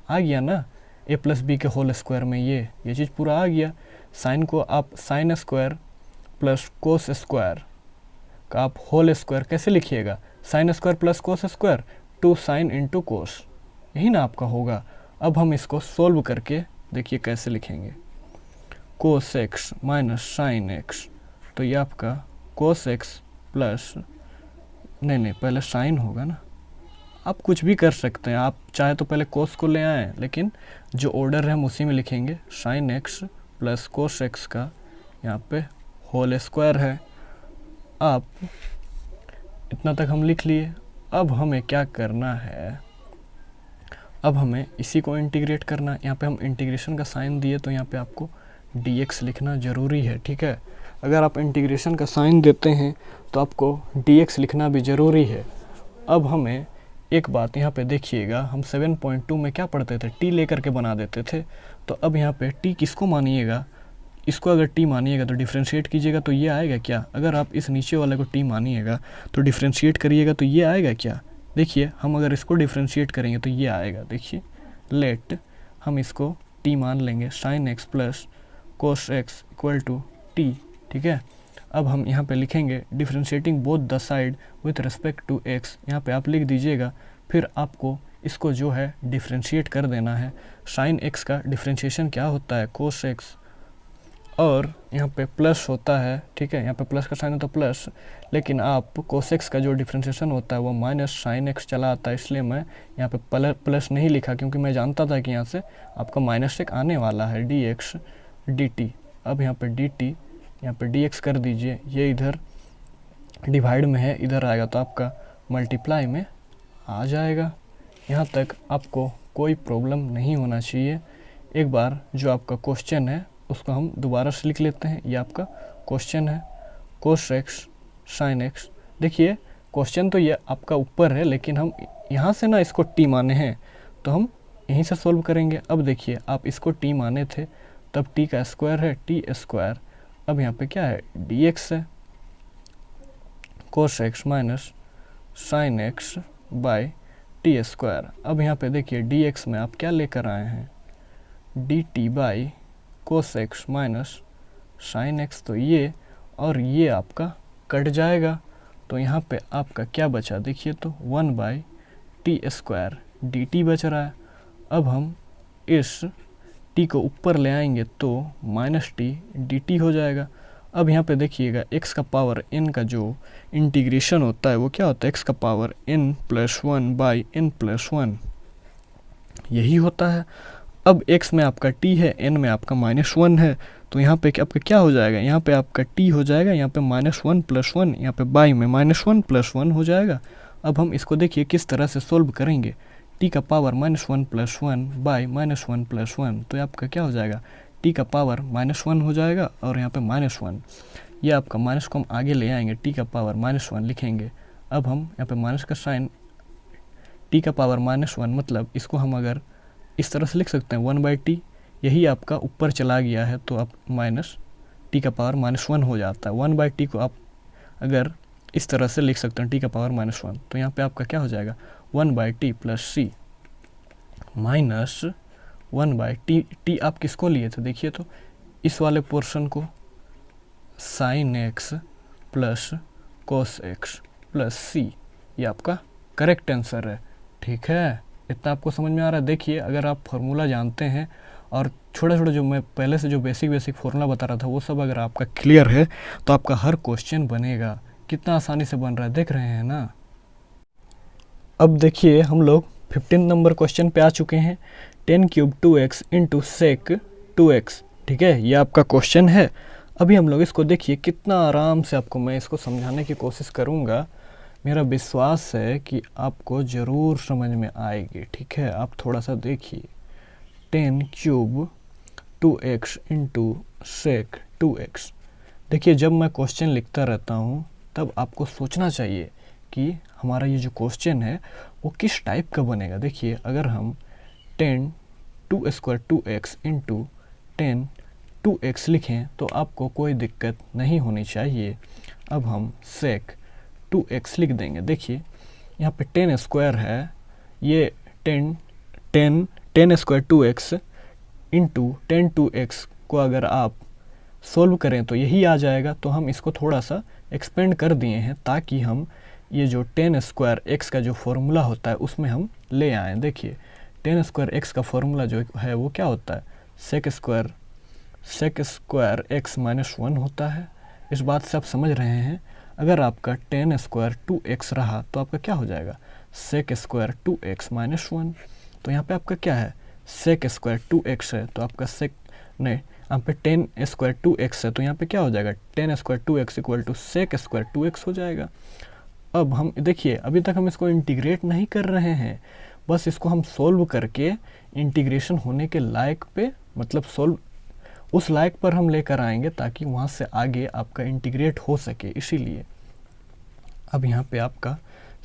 आ गया ना। a प्लस बी के होल स्क्वायर में ये चीज़ पूरा आ गया। साइन को आप sine square plus cos square का आप होल स्क्वायर कैसे लिखिएगा, sine square plus cos square 2 sine into cos, यही ना आपका होगा। अब हम इसको सोल्व करके देखिए कैसे लिखेंगे, कोस एक्स माइनस साइन एक्स, तो ये आपका कोस एक्स प्लस नहीं पहले साइन होगा ना। आप कुछ भी कर सकते हैं, आप चाहे तो पहले कोस को ले आएँ, लेकिन जो ऑर्डर है हम उसी में लिखेंगे। Sign x plus cos x का यहाँ पे होल स्क्वायर है। आप इतना तक हम लिख लिए। अब हमें क्या करना है, अब हमें इसी को इंटीग्रेट करना है। यहाँ पे हम इंटीग्रेशन का साइन दिए तो यहाँ पे आपको dx लिखना ज़रूरी है, ठीक है। अगर आप इंटीग्रेशन का साइन देते हैं तो आपको dx लिखना भी ज़रूरी है। अब हमें एक बात यहाँ पे देखिएगा, हम 7.2 में क्या पढ़ते थे, t लेकर के बना देते थे। तो अब यहाँ पे t किसको मानिएगा, इसको अगर t मानिएगा तो डिफ्रेंशिएट कीजिएगा तो ये आएगा क्या। अगर आप इस नीचे वाले को t मानिएगा तो डिफ्रेंशिएट करिएगा तो ये आएगा क्या। देखिए हम अगर इसको डिफ्रेंशिएट करेंगे तो ये आएगा। देखिए लेट हम इसको t मान लेंगे, sine x plus cos x equal to t, ठीक है। अब हम यहाँ पे लिखेंगे differentiating both the side with respect to x, यहाँ पे आप लिख दीजिएगा। फिर आपको इसको जो है डिफ्रेंशिएट कर देना है। साइन एक्स का डिफ्रेंशिएशन क्या होता है, कोस एक्स, और यहाँ पे प्लस होता है, ठीक है। यहाँ पे प्लस का साइन होता है प्लस, लेकिन आप कोस एक्स का जो डिफ्रेंशिएशन होता है वो माइनस साइन एक्स चला आता है, इसलिए मैं यहाँ पे प्लस नहीं लिखा, क्योंकि मैं जानता था कि यहाँ से आपका माइनस एक आने वाला है, डी एक्स डी टी। अब यहाँ पे डी टी, यहाँ पे डी एक्स कर दीजिए, ये इधर डिवाइड में है, इधर आएगा तो आपका मल्टीप्लाई में आ जाएगा। यहाँ तक आपको कोई प्रॉब्लम नहीं होना चाहिए। एक बार जो आपका क्वेश्चन है उसको हम दोबारा से लिख लेते हैं। ये आपका क्वेश्चन है, कोस एक्स साइन एक्स। देखिए क्वेश्चन तो ये आपका ऊपर है, लेकिन हम यहाँ से ना इसको टी माने हैं तो हम यहीं से सोल्व करेंगे। अब देखिए आप इसको टी माने थे तब टी का स्क्वायर है टी स्क्वायर। अब यहाँ पे क्या है, डी एक्स है, cos x minus sine x by t square. अब यहाँ पे देखिए डी एक्स में आप क्या लेकर आए हैं, D t by cos x minus sine x. तो ये और ये आपका कट जाएगा, तो यहाँ पे आपका क्या बचा, देखिए तो 1 by T square D T बच रहा है। अब हम इस टी को ऊपर ले आएंगे तो माइनस टी डी टी हो जाएगा। अब यहाँ पे देखिएगा x का पावर n का जो इंटीग्रेशन होता है वो क्या होता है, x का power n plus 1 by n plus 1, यही होता है। अब x में आपका t है, n में आपका -1 है, तो यहाँ पे आपका क्या हो जाएगा, यहाँ पे आपका t हो जाएगा, यहाँ पे -1 प्लस 1, यहाँ पे बाई में -1 प्लस 1 हो जाएगा। अब हम इसको देखिए किस तरह से सोल्व करेंगे, t का पावर -1 प्लस 1 बाई -1 प्लस 1, तो आपका क्या हो जाएगा, t का पावर -1 हो जाएगा और यहाँ पे -1, ये आपका माइनस को हम आगे ले आएंगे, t का पावर -1 लिखेंगे। अब हम यहाँ पे माइनस का साइन, t का पावर -1 मतलब इसको हम अगर इस तरह से लिख सकते हैं 1 बाई टी, यही आपका ऊपर चला गया है तो आप माइनस टी का पावर -1 हो जाता है। 1/t को आप अगर इस तरह से लिख सकते हैं टी का पावर -1, तो यहाँ पे आपका क्या हो जाएगा 1/t प्लस सी माइनस 1/t। टी आप किसको लिए थे देखिए तो इस वाले पोर्शन को sine x plus cos x plus c, ये आपका करेक्ट आंसर है। ठीक है, इतना आपको समझ में आ रहा है। देखिए अगर आप फार्मूला जानते हैं और छोटा छोटा जो मैं पहले से जो बेसिक फार्मूला बता रहा था वो सब अगर आपका क्लियर है तो आपका हर क्वेश्चन बनेगा। कितना आसानी से बन रहा है, देख रहे हैं ना। अब देखिए हम लोग 15 नंबर क्वेश्चन पे आ चुके हैं। 10³ 2x इंटू सेक 2x, ठीक है, ये आपका क्वेश्चन है। अभी हम लोग इसको देखिए कितना आराम से आपको मैं इसको समझाने की कोशिश करूँगा। मेरा विश्वास है कि आपको ज़रूर समझ में आएगी। ठीक है, आप थोड़ा सा देखिए 10³ 2x इंटू सेक 2x। देखिए जब मैं क्वेश्चन लिखता रहता हूँ तब आपको सोचना चाहिए कि हमारा ये जो क्वेश्चन है वो किस टाइप का बनेगा। देखिए अगर हम 10 2² 2x इंटू 10 2x लिखें तो आपको कोई दिक्कत नहीं होनी चाहिए। अब हम सेक 2x लिख देंगे। देखिए यहाँ पे 10 स्क्वायर है, ये 10 स्क्वायर 2x इंटू 10 2x को अगर आप सोल्व करें तो यही आ जाएगा। तो हम इसको थोड़ा सा एक्सपेंड कर दिए हैं ताकि हम ये जो 10 स्क्वायर x का जो फॉर्मूला होता है उसमें हम ले आएँ। देखिए 10 स्क्वायर x का फॉर्मूला जो है वो क्या होता है, सेक स्क्वायर x -1 होता है। इस बात से आप समझ रहे हैं। अगर आपका 10 स्क्वायर 2x रहा तो आपका क्या हो जाएगा, सेक स्क्वायर 2x -1। तो यहाँ पे आपका क्या है, सेक स्क्वायर 2x है तो आपका यहाँ पे 10 स्क्वायर 2x है तो यहाँ पे क्या हो जाएगा 10 square 2x equal to sec square 2x हो जाएगा। अब हम देखिए अभी तक हम इसको इंटीग्रेट नहीं कर रहे हैं, बस इसको हम सोल्व करके इंटीग्रेशन होने के लायक पे, मतलब सोल्व उस लायक पर हम लेकर आएंगे ताकि वहाँ से आगे आपका इंटीग्रेट हो सके। इसीलिए अब यहाँ पे आपका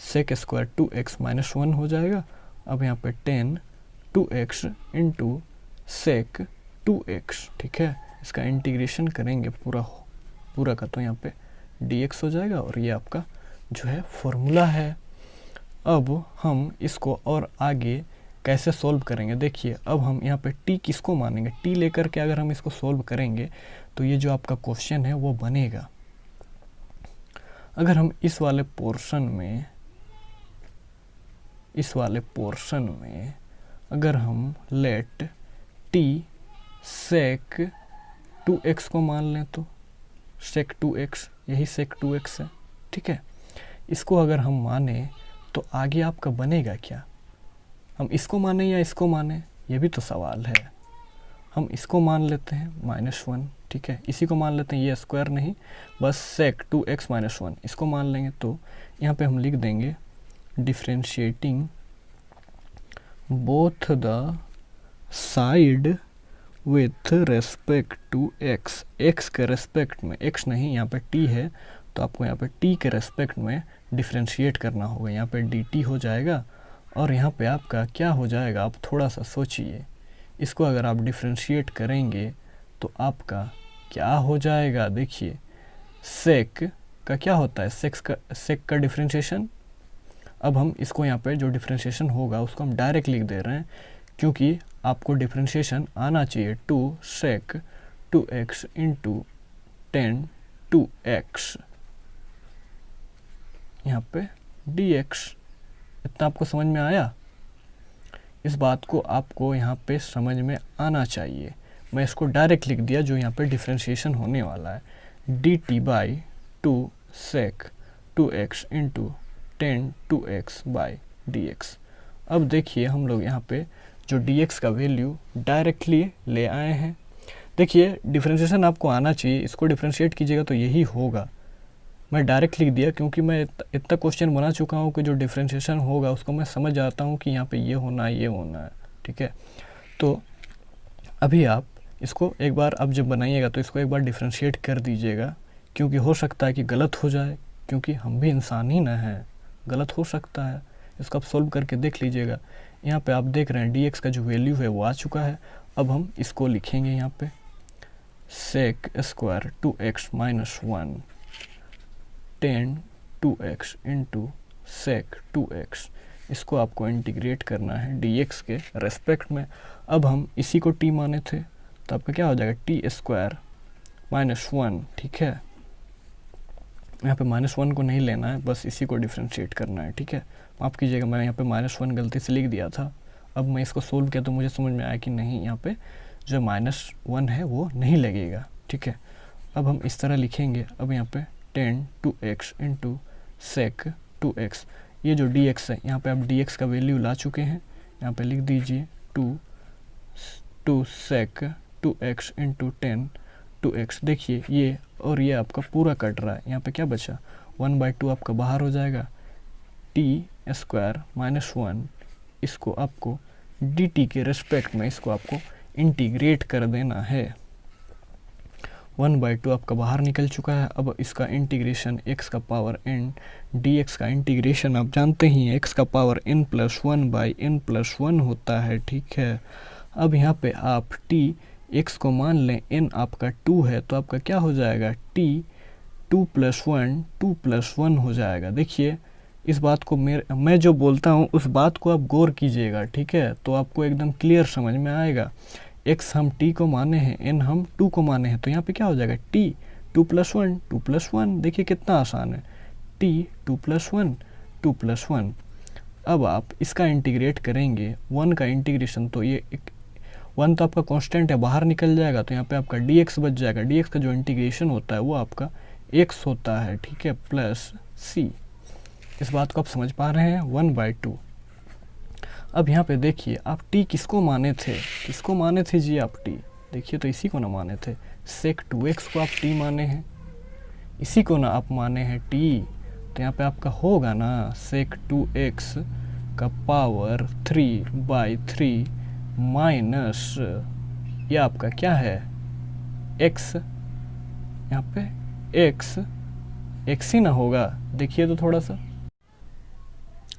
सेक स्क्वायर 2x -1 हो जाएगा। अब यहाँ पे 10 2x इंटू सेक 2x, ठीक है, इसका इंटीग्रेशन करेंगे पूरा का तो यहाँ पे dx हो जाएगा और ये आपका जो है फॉर्मूला है। अब हम इसको और आगे कैसे सोल्व करेंगे। देखिए अब हम यहाँ पे t किसको मानेंगे, t लेकर के अगर हम इसको सोल्व करेंगे तो ये जो आपका क्वेश्चन है वो बनेगा। अगर हम इस वाले पोर्शन में अगर हम लेट t सेक 2x को मान लें तो सेक 2x, यही सेक 2x है। ठीक है, इसको अगर हम माने तो आगे आपका बनेगा क्या, हम इसको माने या इसको माने, ये भी तो सवाल है। हम इसको मान लेते हैं -1, ठीक है, इसी को मान लेते हैं, ये स्क्वायर नहीं, बस सेक 2x -1 इसको मान लेंगे। तो यहाँ पे हम लिख देंगे differentiating both the side with respect to x, x के रेस्पेक्ट में, x नहीं यहाँ पे t है तो आपको यहाँ पे t के रेस्पेक्ट में डिफ्रेंशिएट करना होगा। यहाँ पे dt हो जाएगा और यहाँ पे आपका क्या हो जाएगा, आप थोड़ा सा सोचिए, इसको अगर आप डिफ्रेंशिएट करेंगे तो आपका क्या हो जाएगा। देखिए सेक का क्या होता है, सेक का डिफ्रेंशिएशन। अब हम इसको यहाँ पे जो डिफ्रेंशिएशन होगा उसको हम डायरेक्ट लिख दे रहे हैं क्योंकि आपको डिफ्रेंशिएशन आना चाहिए। 2 सेक 2x इंटू 10 2x, यहाँ पे dx। इतना आपको समझ में आया, इस बात को आपको यहाँ पे समझ में आना चाहिए। मैं इसको डायरेक्ट लिख दिया जो यहाँ पे डिफ्रेंशिएशन होने वाला है, dt/2 sec 2x into 10 2x by dx। अब देखिए हम लोग यहाँ पे जो dx का वैल्यू डायरेक्टली ले आए हैं। देखिए डिफ्रेंशिएशन आपको आना चाहिए, इसको डिफ्रेंशिएट कीजिएगा तो यही होगा। मैं डायरेक्ट लिख दिया क्योंकि मैं इतना क्वेश्चन बना चुका हूँ कि जो डिफ्रेंशिएशन होगा उसको मैं समझ जाता हूँ कि यहाँ पे ये होना है, ठीक है। तो अभी आप इसको एक बार अब जब बनाइएगा तो इसको एक बार डिफ्रेंशिएट कर दीजिएगा क्योंकि हो सकता है कि गलत हो जाए, क्योंकि हम भी इंसान ही ना हैं, गलत हो सकता है। इसको आप सोल्व करके देख लीजिएगा। यहाँ पे आप देख रहे हैं dx का जो वैल्यू है वो आ चुका है अब हम इसको लिखेंगे यहाँ पे sec square 2x minus 1 tan 2x into sec 2x, इसको आपको इंटीग्रेट करना है dx के रेस्पेक्ट में। अब हम इसी को t माने थे तो आपका क्या हो जाएगा टी स्क्वायर माइनस 1, ठीक है। यहाँ पे माइनस 1 को नहीं लेना है, बस इसी को डिफ्रेंशिएट करना है, ठीक है। माफ़ कीजिएगा, मैंने यहाँ पे माइनस 1 गलती से लिख दिया था। अब मैं इसको सोल्व किया तो मुझे समझ में आया कि नहीं, यहाँ पे जो माइनस 1 है वो नहीं लगेगा, ठीक है। अब हम इस तरह लिखेंगे। अब यहाँ पे tan 2x into sec 2x, ये जो dx है यहाँ पे आप dx का वैल्यू ला चुके हैं, यहाँ पे लिख दीजिए 2 sec 2x into tan 2x। देखिए ये और ये आपका पूरा कट रहा है, यहाँ पे क्या बचा 1/2 आपका बाहर हो जाएगा, टी स्क्वायर माइनस 1, इसको आपको dt के रेस्पेक्ट में इसको आपको इंटीग्रेट कर देना है। 1/2 आपका बाहर निकल चुका है। अब इसका इंटीग्रेशन x का पावर n, dx का इंटीग्रेशन आप जानते ही हैं x का पावर n+1/n+1 होता है, ठीक है। अब यहाँ पे आप t x को मान लें, n आपका 2 है तो आपका क्या हो जाएगा t 2+1 हो जाएगा। देखिए इस बात को मैं जो बोलता हूँ उस बात को आप गौर कीजिएगा, ठीक है, तो आपको एकदम क्लियर समझ में आएगा। x हम t को माने हैं, n हम 2 को माने हैं, तो यहाँ पे क्या हो जाएगा t 2+1 देखिए कितना आसान है, t 2+1 अब आप इसका इंटीग्रेट करेंगे, 1 का इंटीग्रेशन, तो ये 1 तो आपका कांस्टेंट है, बाहर निकल जाएगा, तो यहाँ पे आपका dx बच जाएगा। dx का जो इंटीग्रेशन होता है वो आपका x होता है, ठीक है, प्लस c। इस बात को आप समझ पा रहे हैं, 1/2। अब यहाँ पे देखिए आप t किसको माने थे जी आप t, देखिए तो इसी को ना माने थे, sec 2x को आप t माने हैं, इसी को ना आप माने हैं t, तो यहाँ पे आपका होगा ना sec 2x का पावर 3/3 माइनस ये आपका क्या है x, यहाँ पे x ही ना होगा। देखिए तो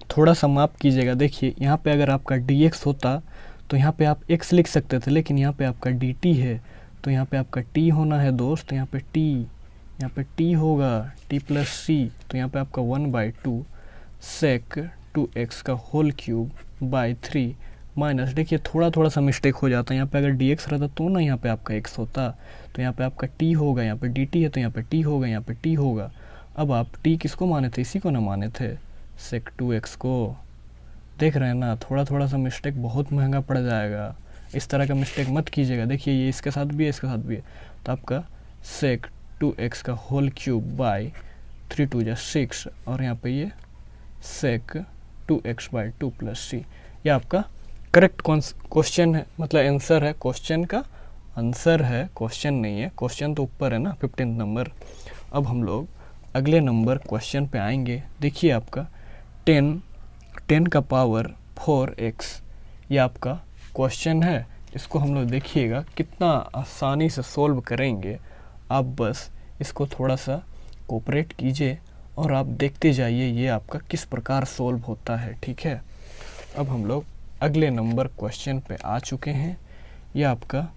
थोड़ा सा माफ कीजिएगा। देखिए यहाँ पे अगर आपका dx होता तो यहाँ पे आप x लिख सकते थे, लेकिन यहाँ पे आपका dt है तो यहाँ पे आपका t होना है दोस्त, यहाँ पे t होगा t प्लस c, तो यहाँ पे आपका 1/2 sec 2x का होल क्यूब बाई 3 माइनस, देखिए थोड़ा सा मिस्टेक हो जाता है, यहाँ पे अगर dx रहता तो ना यहाँ पे आपका x होता, तो यहाँ पे आपका t होगा, यहाँ पे dt है तो यहाँ पे t होगा, यहाँ पे t होगा। अब आप t किसको माने थे, इसी को ना माने थे, sec 2x को। देख रहे हैं ना, थोड़ा सा मिस्टेक बहुत महंगा पड़ जाएगा, इस तरह का मिस्टेक मत कीजिएगा। देखिए ये इसके साथ भी है, इसके साथ भी है, तो आपका sec 2x का होल क्यूब बाई 3 2 6, और यहाँ पे ये sec 2x/2 प्लस c, ये आपका करेक्ट क्वेश्चन है, मतलब आंसर है, क्वेश्चन का आंसर है, क्वेश्चन नहीं है, क्वेश्चन तो ऊपर है ना 15 नंबर। अब हम लोग अगले नंबर क्वेश्चन पे आएंगे। देखिए आपका 10 का पावर 4x, ये आपका क्वेश्चन है, इसको हम लोग देखिएगा कितना आसानी से सोल्व करेंगे। आप बस इसको थोड़ा सा कोऑपरेट कीजिए और आप देखते जाइए ये आपका किस प्रकार सोल्व होता है, ठीक है। अब हम लोग अगले नंबर क्वेश्चन पे आ चुके हैं। ये आपका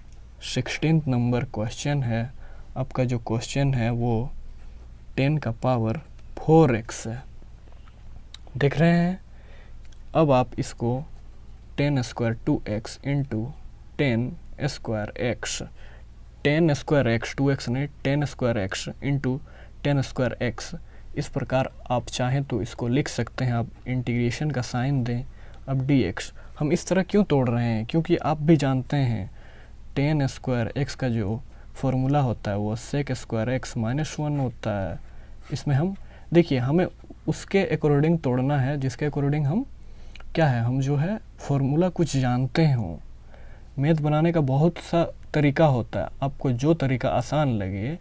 16 नंबर क्वेश्चन है। आपका जो क्वेश्चन है वो 10 का पावर 4x है, देख रहे हैं। अब आप इसको 10 square 2x into 10 square x, 10 square x 2x नहीं 10 square x into 10 square x, इस प्रकार आप चाहें तो इसको लिख सकते हैं। आप इंटीग्रेशन का साइन दें। अब dx हम इस तरह क्यों तोड़ रहे हैं, क्योंकि आप भी जानते हैं 10 स्क्वायर x का जो फॉर्मूला होता है वो sec स्क्वायर x माइनस 1 होता है। इसमें हम देखिए हमें उसके अकॉर्डिंग तोड़ना है जिसके अकॉर्डिंग हम क्या है, हम जो है फॉर्मूला कुछ जानते हों। मैथ बनाने का बहुत सा तरीका होता है, आपको जो तरीका आसान लगे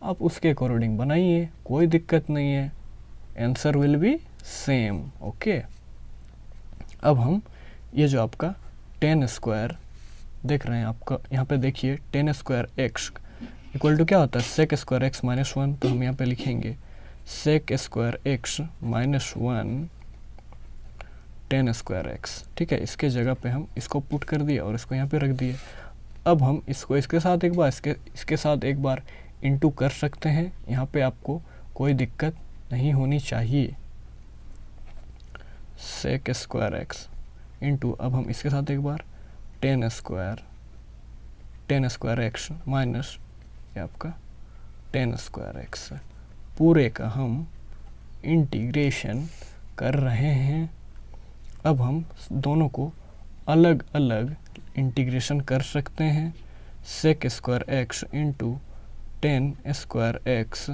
आप उसके अकॉर्डिंग बनाइए, कोई दिक्कत नहीं है, answer will be same, okay. अब हम ये जो आपका 10 स्क्वायर देख रहे हैं, आपका यहाँ पे देखिए 10 स्क्वायर x इक्वल टू क्या होता है sec स्क्वायर x माइनस 1, तो हम यहाँ पे लिखेंगे sec square x minus 1 10 square x, ठीक है। इसके जगह पे हम इसको पुट कर दिए और इसको यहाँ पे रख दिए। अब हम इसको इसके साथ एक बार इसके साथ एक बार इंटू कर सकते हैं, यहाँ पे आपको कोई दिक्कत नहीं होनी चाहिए। सेक स्क्वायर एक्स इंटू, अब हम इसके साथ एक बार टेन स्क्वायर एक्स माइनस ये आपका टेन स्क्वायर एक्स, पूरे का हम इंटीग्रेशन कर रहे हैं। अब हम दोनों को अलग अलग इंटीग्रेशन कर सकते हैं। Sec square x into tan square x,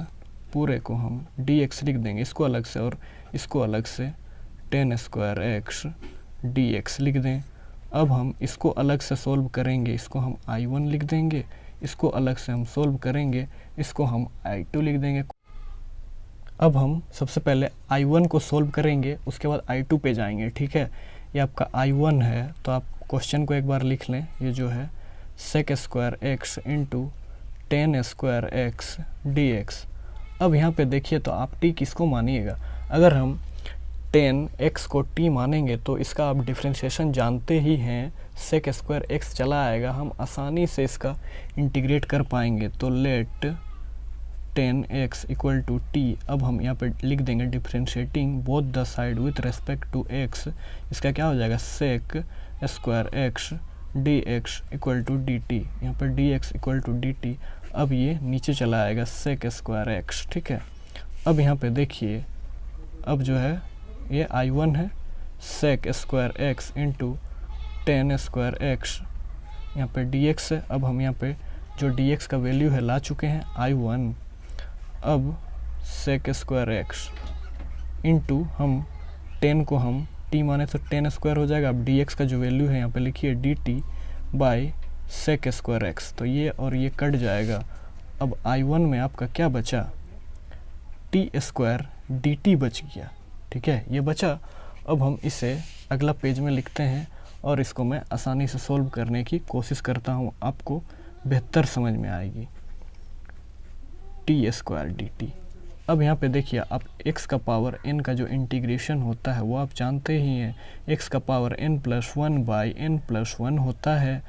पूरे को हम डी एक्स लिख देंगे इसको अलग से, और इसको अलग से ten square x d x लिख दें। अब हम इसको अलग से सोल्व करेंगे, इसको हम I1 लिख देंगे, इसको अलग से हम सोल्व करेंगे, इसको हम I2 लिख देंगे। अब हम सबसे पहले I1 को सोल्व करेंगे, उसके बाद I2 पे जाएंगे, ठीक है। ये आपका I1 है, तो आप क्वेश्चन को एक बार लिख लें। ये जो है sec square x into tan square x d x. अब यहाँ पे देखिए तो आप t किसको मानिएगा, अगर हम 10x को t मानेंगे तो इसका आप डिफ्रेंशिएशन जानते ही हैं, सेक स्क्वायर x चला आएगा, हम आसानी से इसका इंटीग्रेट कर पाएंगे। तो late 10x equal to t, अब हम यहाँ पे लिख देंगे differentiating both the side with respect to x, इसका क्या हो जाएगा sec square x d x equal to d t, यहाँ पर d x equal to d t. अब ये नीचे चला आएगा सेक स्क्वायर एक्स, ठीक है। अब यहाँ पे देखिए, अब जो है ये I1 है, sec square x into tan square x, यहाँ पे डी एक्स है। अब हम यहाँ पे जो डी एक्स का वैल्यू है ला चुके हैं I1। अब सेक स्क्वायर एक्स इंटू हम 10 को हम t माने तो 10 स्क्वायर हो जाएगा। अब डी एक्स का जो वैल्यू है यहाँ पे लिखिए d t by sec square x, तो ये और ये कट जाएगा। अब I1 में आपका क्या बचा, टी स्क्वायर डी टी बच गया, ठीक है, ये बचा। अब हम इसे अगला पेज में लिखते हैं और इसको मैं आसानी से सोल्व करने की कोशिश करता हूँ, आपको बेहतर समझ में आएगी। टी स्क्वायर डी टी, अब यहाँ पे देखिए आप x का पावर n का जो इंटीग्रेशन होता है वो आप जानते ही हैं, x का power n plus one by n plus one होता है।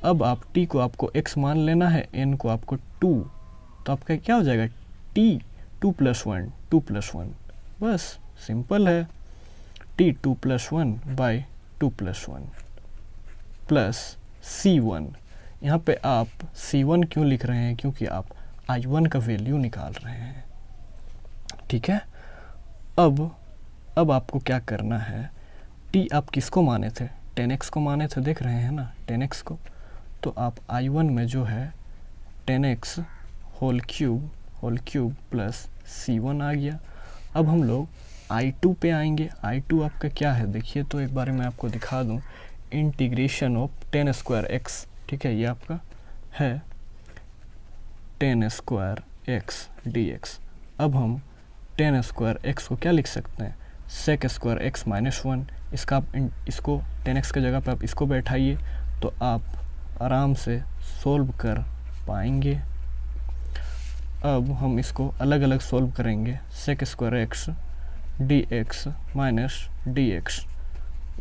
अब आप t को आपको x मान लेना है, n को आपको 2, तो आपका क्या हो जाएगा t 2 प्लस वन, बस सिंपल है। t 2 plus one by 2 plus one plus c1, यहाँ पे आप c1 क्यों लिख रहे हैं, क्योंकि आप I1 का वैल्यू निकाल रहे हैं, ठीक है। अब आपको क्या करना है, t आप किसको माने थे, 10x को माने थे, देख रहे हैं ना 10x को, तो आप I1 में जो है 10x whole cube plus c1 आ गया। अब हम लोग I2 पे आएंगे। I2 आपका क्या है देखिए, तो एक बार मैं आपको दिखा दूं, इंटीग्रेशन ऑफ 10 स्क्वायर एक्स, ठीक है, ये आपका है 10 स्क्वायर एक्स डी एक्स। अब हम 10 स्क्वायर एक्स को क्या लिख सकते हैं, sec square x minus one, इसका आप इसको 10x की जगह पे आप इसको बैठाइए तो आप आराम से सोल्व कर पाएंगे। अब हम इसको अलग अलग सोल्व करेंगे, sec square x d x minus d x,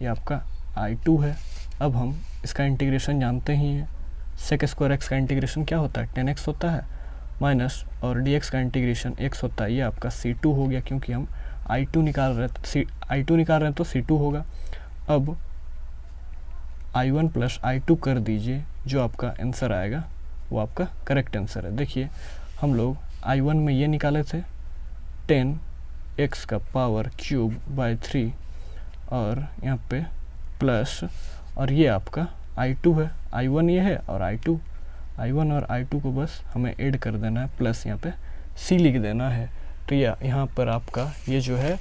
ये आपका I2 है। अब हम इसका इंटीग्रेशन जानते ही हैं, सेक स्क्वायर एक्स का इंटीग्रेशन क्या होता है 10x होता है, माइनस और dx का इंटीग्रेशन x होता है, ये आपका c2 हो गया, क्योंकि हम I2 निकाल रहे हैं तो c2 होगा। अब I1 प्लस I2 कर दीजिए, जो आपका आंसर आएगा वो आपका करेक्ट आंसर है। देखिए हम लोग I1 में ये निकाले थे 10x का पावर क्यूब बाई 3, और यहाँ पे प्लस, और ये आपका I2 है, I1 ये है और I1 और I2 को बस हमें ऐड कर देना है, प्लस यहाँ पे C लिख देना है। तो ये यहाँ पर आपका ये जो है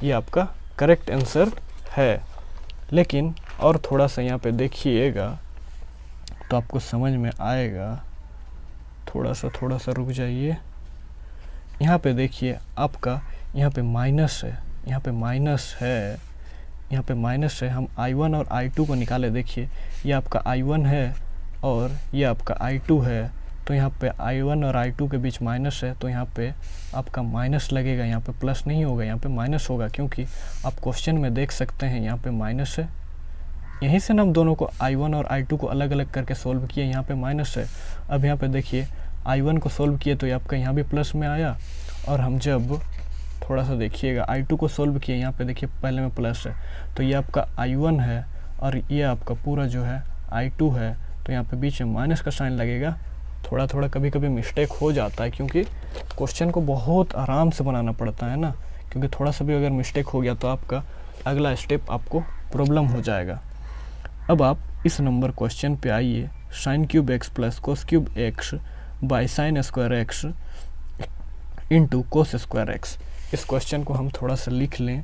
ये आपका करेक्ट आंसर है। लेकिन और थोड़ा सा यहाँ पे देखिएगा तो आपको समझ में आएगा, थोड़ा सा रुक जाइए। यहाँ पे देखिए आपका यहाँ पे माइनस है, यहाँ पे माइनस है। हम I1 और I2 को निकाले, देखिए ये आपका I1 है और ये आपका I2 है, तो यहाँ पे I1 और I2 के बीच माइनस है, तो यहाँ पे आपका माइनस लगेगा, यहाँ पे प्लस नहीं होगा, यहाँ पे माइनस होगा, क्योंकि आप क्वेश्चन में देख सकते हैं यहाँ पे माइनस है, यहीं से ना हम दोनों को I1 और I2 को अलग अलग करके सोल्व किए। यहाँ पे माइनस है, अब यहाँ पे देखिए I1 को सोल्व किए तो ये आपका यहाँ भी प्लस में आया, और हम जब थोड़ा सा देखिएगा I2 को सोल्व किए, यहाँ पे देखिए पहले में प्लस है, तो ये आपका I1 है और ये आपका पूरा जो है I2 है, तो यहाँ पे बीच में माइनस का साइन लगेगा। थोड़ा थोड़ा कभी कभी मिस्टेक हो जाता है, क्योंकि क्वेश्चन को बहुत आराम से बनाना पड़ता है ना, क्योंकि थोड़ा सा भी अगर मिस्टेक हो गया तो आपका अगला स्टेप आपको प्रॉब्लम हो जाएगा। अब आप इस नंबर क्वेश्चन पे आइए, sine cube x plus cos cube x by sine square x into cos square x. इस क्वेश्चन को हम थोड़ा सा लिख लें,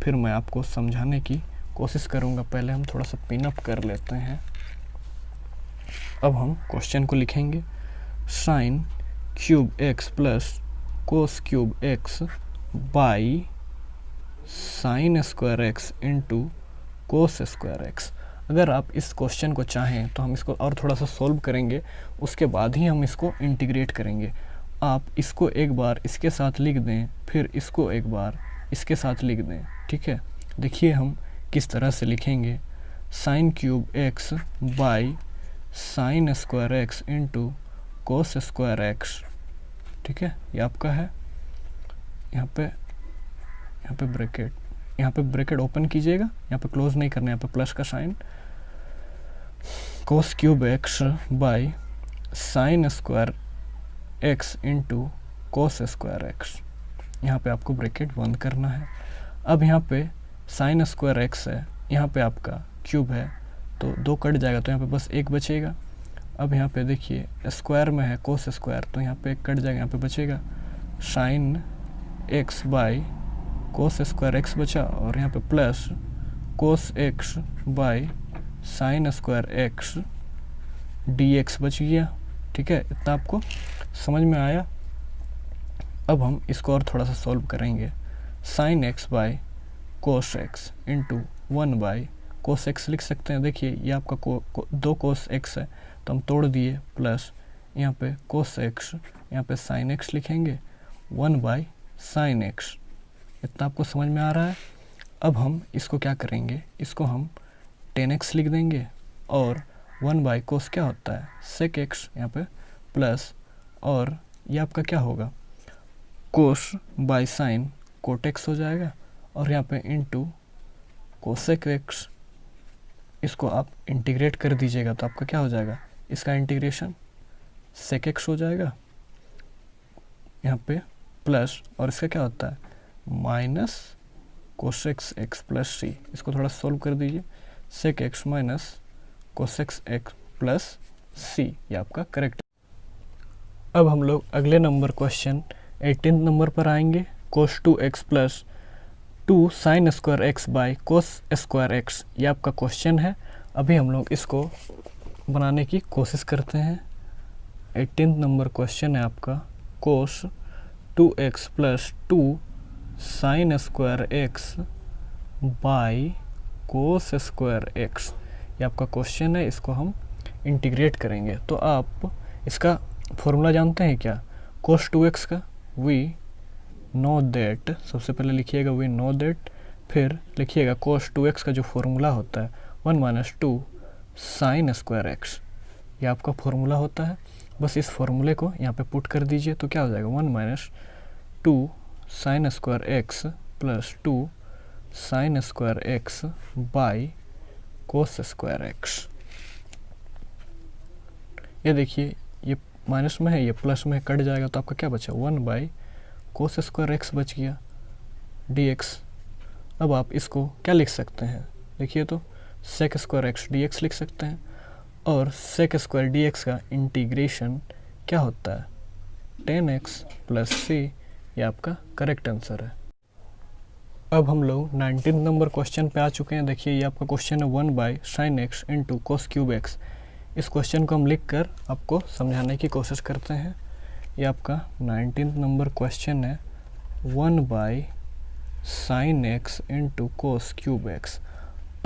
फिर मैं आपको समझाने की कोशिश करूँगा। पहले हम थोड़ा सा पिनअप कर लेते हैं। अब हम क्वेश्चन को लिखेंगे, sine cube x plus cos cube x by sine square x into cos square x. अगर आप इस क्वेश्चन को चाहें तो हम इसको और थोड़ा सा सोल्व करेंगे, उसके बाद ही हम इसको इंटीग्रेट करेंगे। आप इसको एक बार इसके साथ लिख दें, फिर इसको एक बार इसके साथ लिख दें, ठीक है। देखिए हम किस तरह से लिखेंगे, sine cube x by sine square x into cos square x, ठीक है। ये आपका है, यहाँ पे ब्रैकेट ओपन कीजिएगा, यहाँ पे क्लोज नहीं करना है, यहाँ पे प्लस का sine, cos cube x by sine square x into cos square x. यहाँ पे आपको ब्रैकेट बंद करना है। अब यहाँ पे साइन स्क्वायर एक्स है, यहाँ पे आपका क्यूब है, तो 2 कट जाएगा, तो यहाँ पे बस 1 बचेगा। अब यहाँ पे देखिए स्क्वायर में है कोस स्क्वायर, तो यहाँ पे 1 कट जाएगा, यहाँ पे बचेगा sine x by cos square x बचा, और यहाँ पे plus cos x by sine square x d x बच गया, ठीक है। इतना आपको समझ में आया। अब हम इसको और थोड़ा सा सोल्व करेंगे, sine x by cos x into 1 by cos x लिख सकते हैं। देखिए ये आपका 2 कोस एक्स है, तो हम तोड़ दिए, प्लस यहाँ पे कोस एक्स, यहाँ पे साइन एक्स लिखेंगे, 1 बाई साइन एक्स। इतना आपको समझ में आ रहा है। अब हम इसको क्या करेंगे, इसको हम 10x लिख देंगे, और 1 बाई कोस क्या होता है सेक एक्स, यहाँ पे प्लस, और ये आपका क्या होगा कोस बाई साइन कोट एक्स हो जाएगा, और यहाँ पे इंटू कोसेक एक्स। इसको आप इंटीग्रेट कर दीजिएगा तो आपका क्या हो जाएगा, इसका इंटीग्रेशन सेक एक्स हो जाएगा, यहाँ पे प्लस, और इसका क्या होता है minus cosec x plus c. इसको थोड़ा सोल्व कर दीजिए, sec x minus cosec x plus c, ये आपका करेक्ट। अब हम लोग अगले नंबर क्वेश्चन 18 नंबर पर आएंगे, कोस 2x plus 2 sign square x by cos square x. ये आपका क्वेश्चन है। अभी हम लोग इसको बनाने की कोशिश करते हैं। 18 नंबर क्वेश्चन है आपका, कोस 2x plus 2 sign square x by cos square x. ये आपका क्वेश्चन है, इसको हम इंटीग्रेट करेंगे। तो आप इसका फॉर्मूला जानते हैं क्या, कोस 2x का, वी नो दैट, सबसे पहले लिखिएगा वी नो दैट, फिर लिखिएगा कोस 2x का जो फॉर्मूला होता है 1 माइनस 2 साइन स्क्वायर एक्स। ये आपका फॉर्मूला होता है। बस इस फॉर्मूले को यहाँ पे पुट कर दीजिए, तो क्या हो जाएगा 1 minus 2 sign square x plus 2 sign square x by cos square x. ये देखिए ये माइनस में है, ये प्लस में कट जाएगा, तो आपका क्या बचा 1 बाई कोस स्क्वायर एक्स बच गया डी एक्स। अब आप इसको क्या लिख सकते हैं, देखिए तो sec square x d x लिख सकते हैं, और सेक स्क्वायर डी एक्स का इंटीग्रेशन क्या होता है 10x प्लस सी। ये आपका करेक्ट आंसर है। अब हम लोग 19 नंबर क्वेश्चन पे आ चुके हैं। देखिए ये आपका क्वेश्चन है 1 by sine x into cos cube x. इस क्वेश्चन को हम लिख कर आपको समझाने की कोशिश करते हैं। ये आपका 19 नंबर क्वेश्चन है 1 by sine x into cos cube x.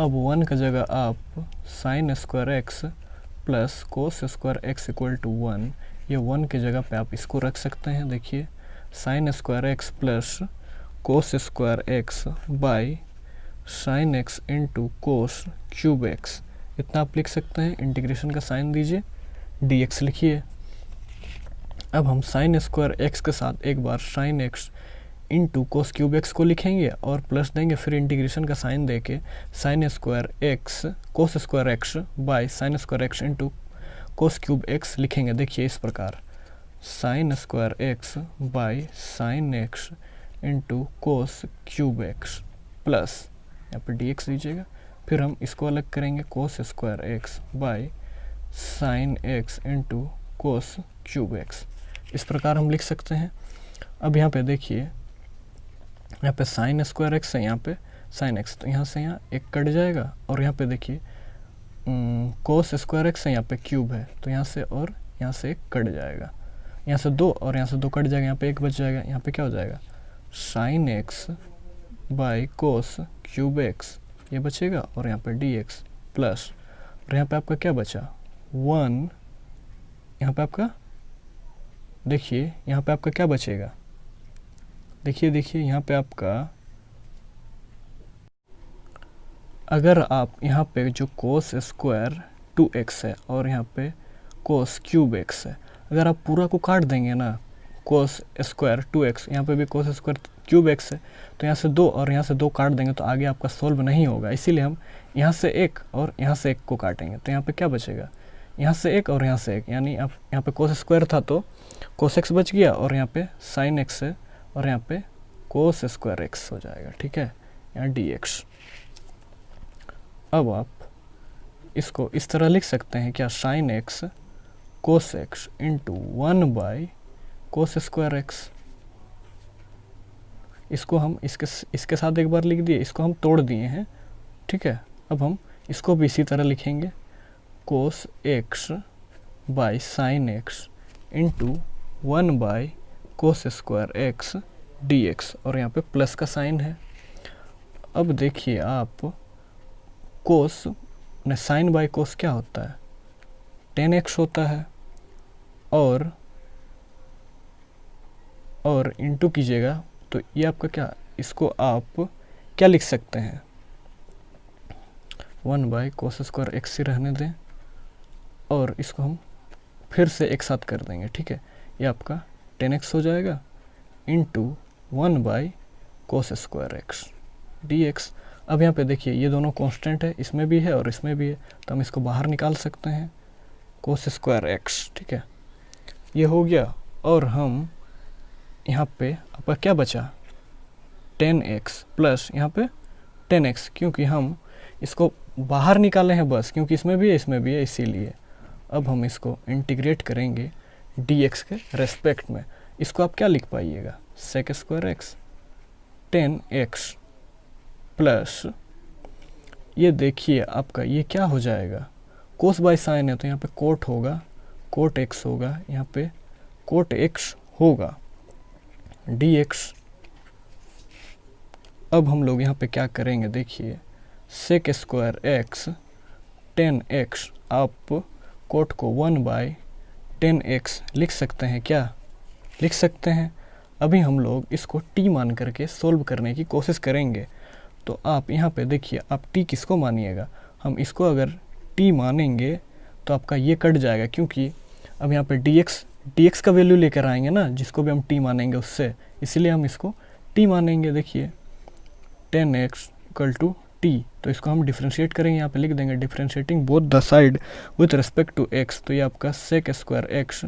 अब 1 का जगह आप sine square x plus cos square x equal to 1, ये 1 की जगह पे आप इसको रख सकते हैं। देखिए sign square x plus cos square x by sine x into cos cube x, इतना आप लिख सकते हैं। इंटीग्रेशन का साइन दीजिए, डी एक्स लिखिए। अब हम साइन स्क्वायर एक्स के साथ एक बार sine x into cos cube x को लिखेंगे और प्लस देंगे, फिर इंटीग्रेशन का साइन दे के sign square x cos square x by sine square x into cos cube x लिखेंगे। देखिए इस प्रकार, sign square x by sine x into cos cube x plus यहाँ पर डी एक्स दीजिएगा। फिर हम इसको अलग करेंगे, कोस square x by sine x into cos cube x. इस प्रकार हम लिख सकते हैं। अब यहाँ पे देखिए, यहाँ पे साइन स्क्वायर एक्स है, यहाँ पे साइन एक्स, तो यहाँ से यहाँ एक कट जाएगा। और यहाँ पे देखिए कोस स्क्वायर एक्स है, यहाँ पे क्यूब है, तो यहाँ से और यहाँ से एक कट जाएगा। यहाँ से दो और यहाँ से दो कट जाएगा, यहाँ पे एक बच जाएगा। यहाँ पे क्या हो जाएगा, sine x by cos cube x ये बचेगा, और यहाँ पे डी एक्स प्लस, और यहाँ पे आपका क्या बचा 1। यहाँ पे आपका देखिए, यहाँ पे आपका क्या बचेगा, देखिए यहाँ पे आपका, अगर आप यहाँ पे जो कोस स्क्वायर 2x है और यहाँ पे कोस क्यूब x है, अगर आप पूरा को काट देंगे ना, कोस स्क्वायर 2x, यहाँ पे भी कोस स्क्वायर क्यूब x है, तो यहाँ से दो और यहाँ से दो काट देंगे तो आगे आपका सोल्व नहीं होगा। इसीलिए हम यहाँ से एक और यहाँ से एक को काटेंगे, तो यहाँ पे क्या बचेगा, यहाँ से एक और यहाँ से एक, यानी आप यहाँ पे कोस स्क्वायर था तो कोस x बच गया, और यहाँ पे साइन x है, और यहाँ पे कोस स्क्वायर x हो जाएगा। ठीक है, यहाँ dx। अब आप इसको इस तरह लिख सकते हैं क्या, sine x cos x into 1 by cos square x. इसको हम इसके साथ एक बार लिख दिए, इसको हम तोड़ दिए हैं। ठीक है, अब हम इसको भी इसी तरह लिखेंगे, cos x by sine x into 1 by cos square x d x, और यहाँ पे प्लस का साइन है। अब देखिए आप, कोस ने साइन बाई कोस क्या होता है, 10x होता है, और इंटू कीजिएगा तो ये आपका क्या, इसको आप क्या लिख सकते हैं, 1 बाई कोस स्क्वायर एक्स ही रहने दें, और इसको हम फिर से एक साथ कर देंगे। ठीक है, ये आपका 10x हो जाएगा into 1 by cos square x d x. अब यहाँ पे देखिए ये दोनों कांस्टेंट है, इसमें भी है और इसमें भी है, तो हम इसको बाहर निकाल सकते हैं, कोस स्क्वायर एक्स। ठीक है, ये हो गया। और हम यहाँ पे आपका क्या बचा, 10x प्लस यहाँ पे 10x, क्योंकि हम इसको बाहर निकाले हैं बस, क्योंकि इसमें भी है इसमें भी है, इसीलिए। अब हम इसको इंटीग्रेट करेंगे dx के रेस्पेक्ट में। इसको आप क्या लिख पाइएगा, sec square x 10x plus, ये देखिए आपका ये क्या हो जाएगा, कोस बाय साइन है तो यहाँ पे कोट होगा, कोट x होगा, यहाँ पे कोट x होगा dx। अब हम लोग यहाँ पे क्या करेंगे, देखिए सेक स्क्वायर एक्स 10x, आप कोट को 1 बाय 10x लिख सकते हैं, क्या लिख सकते हैं। अभी हम लोग इसको t मान करके सोल्व करने की कोशिश करेंगे। तो आप यहाँ पे देखिए, आप t किसको मानिएगा, हम इसको अगर t मानेंगे तो आपका ये कट जाएगा, क्योंकि अब यहाँ पे dx का वैल्यू लेकर आएंगे ना, जिसको भी हम t मानेंगे उससे, इसलिए हम इसको t मानेंगे। देखिए 10x इक्वल टू t, तो इसको हम डिफ्रेंशिएट करेंगे, यहाँ पे लिख देंगे differentiating both the side with respect to x, तो ये आपका sec square x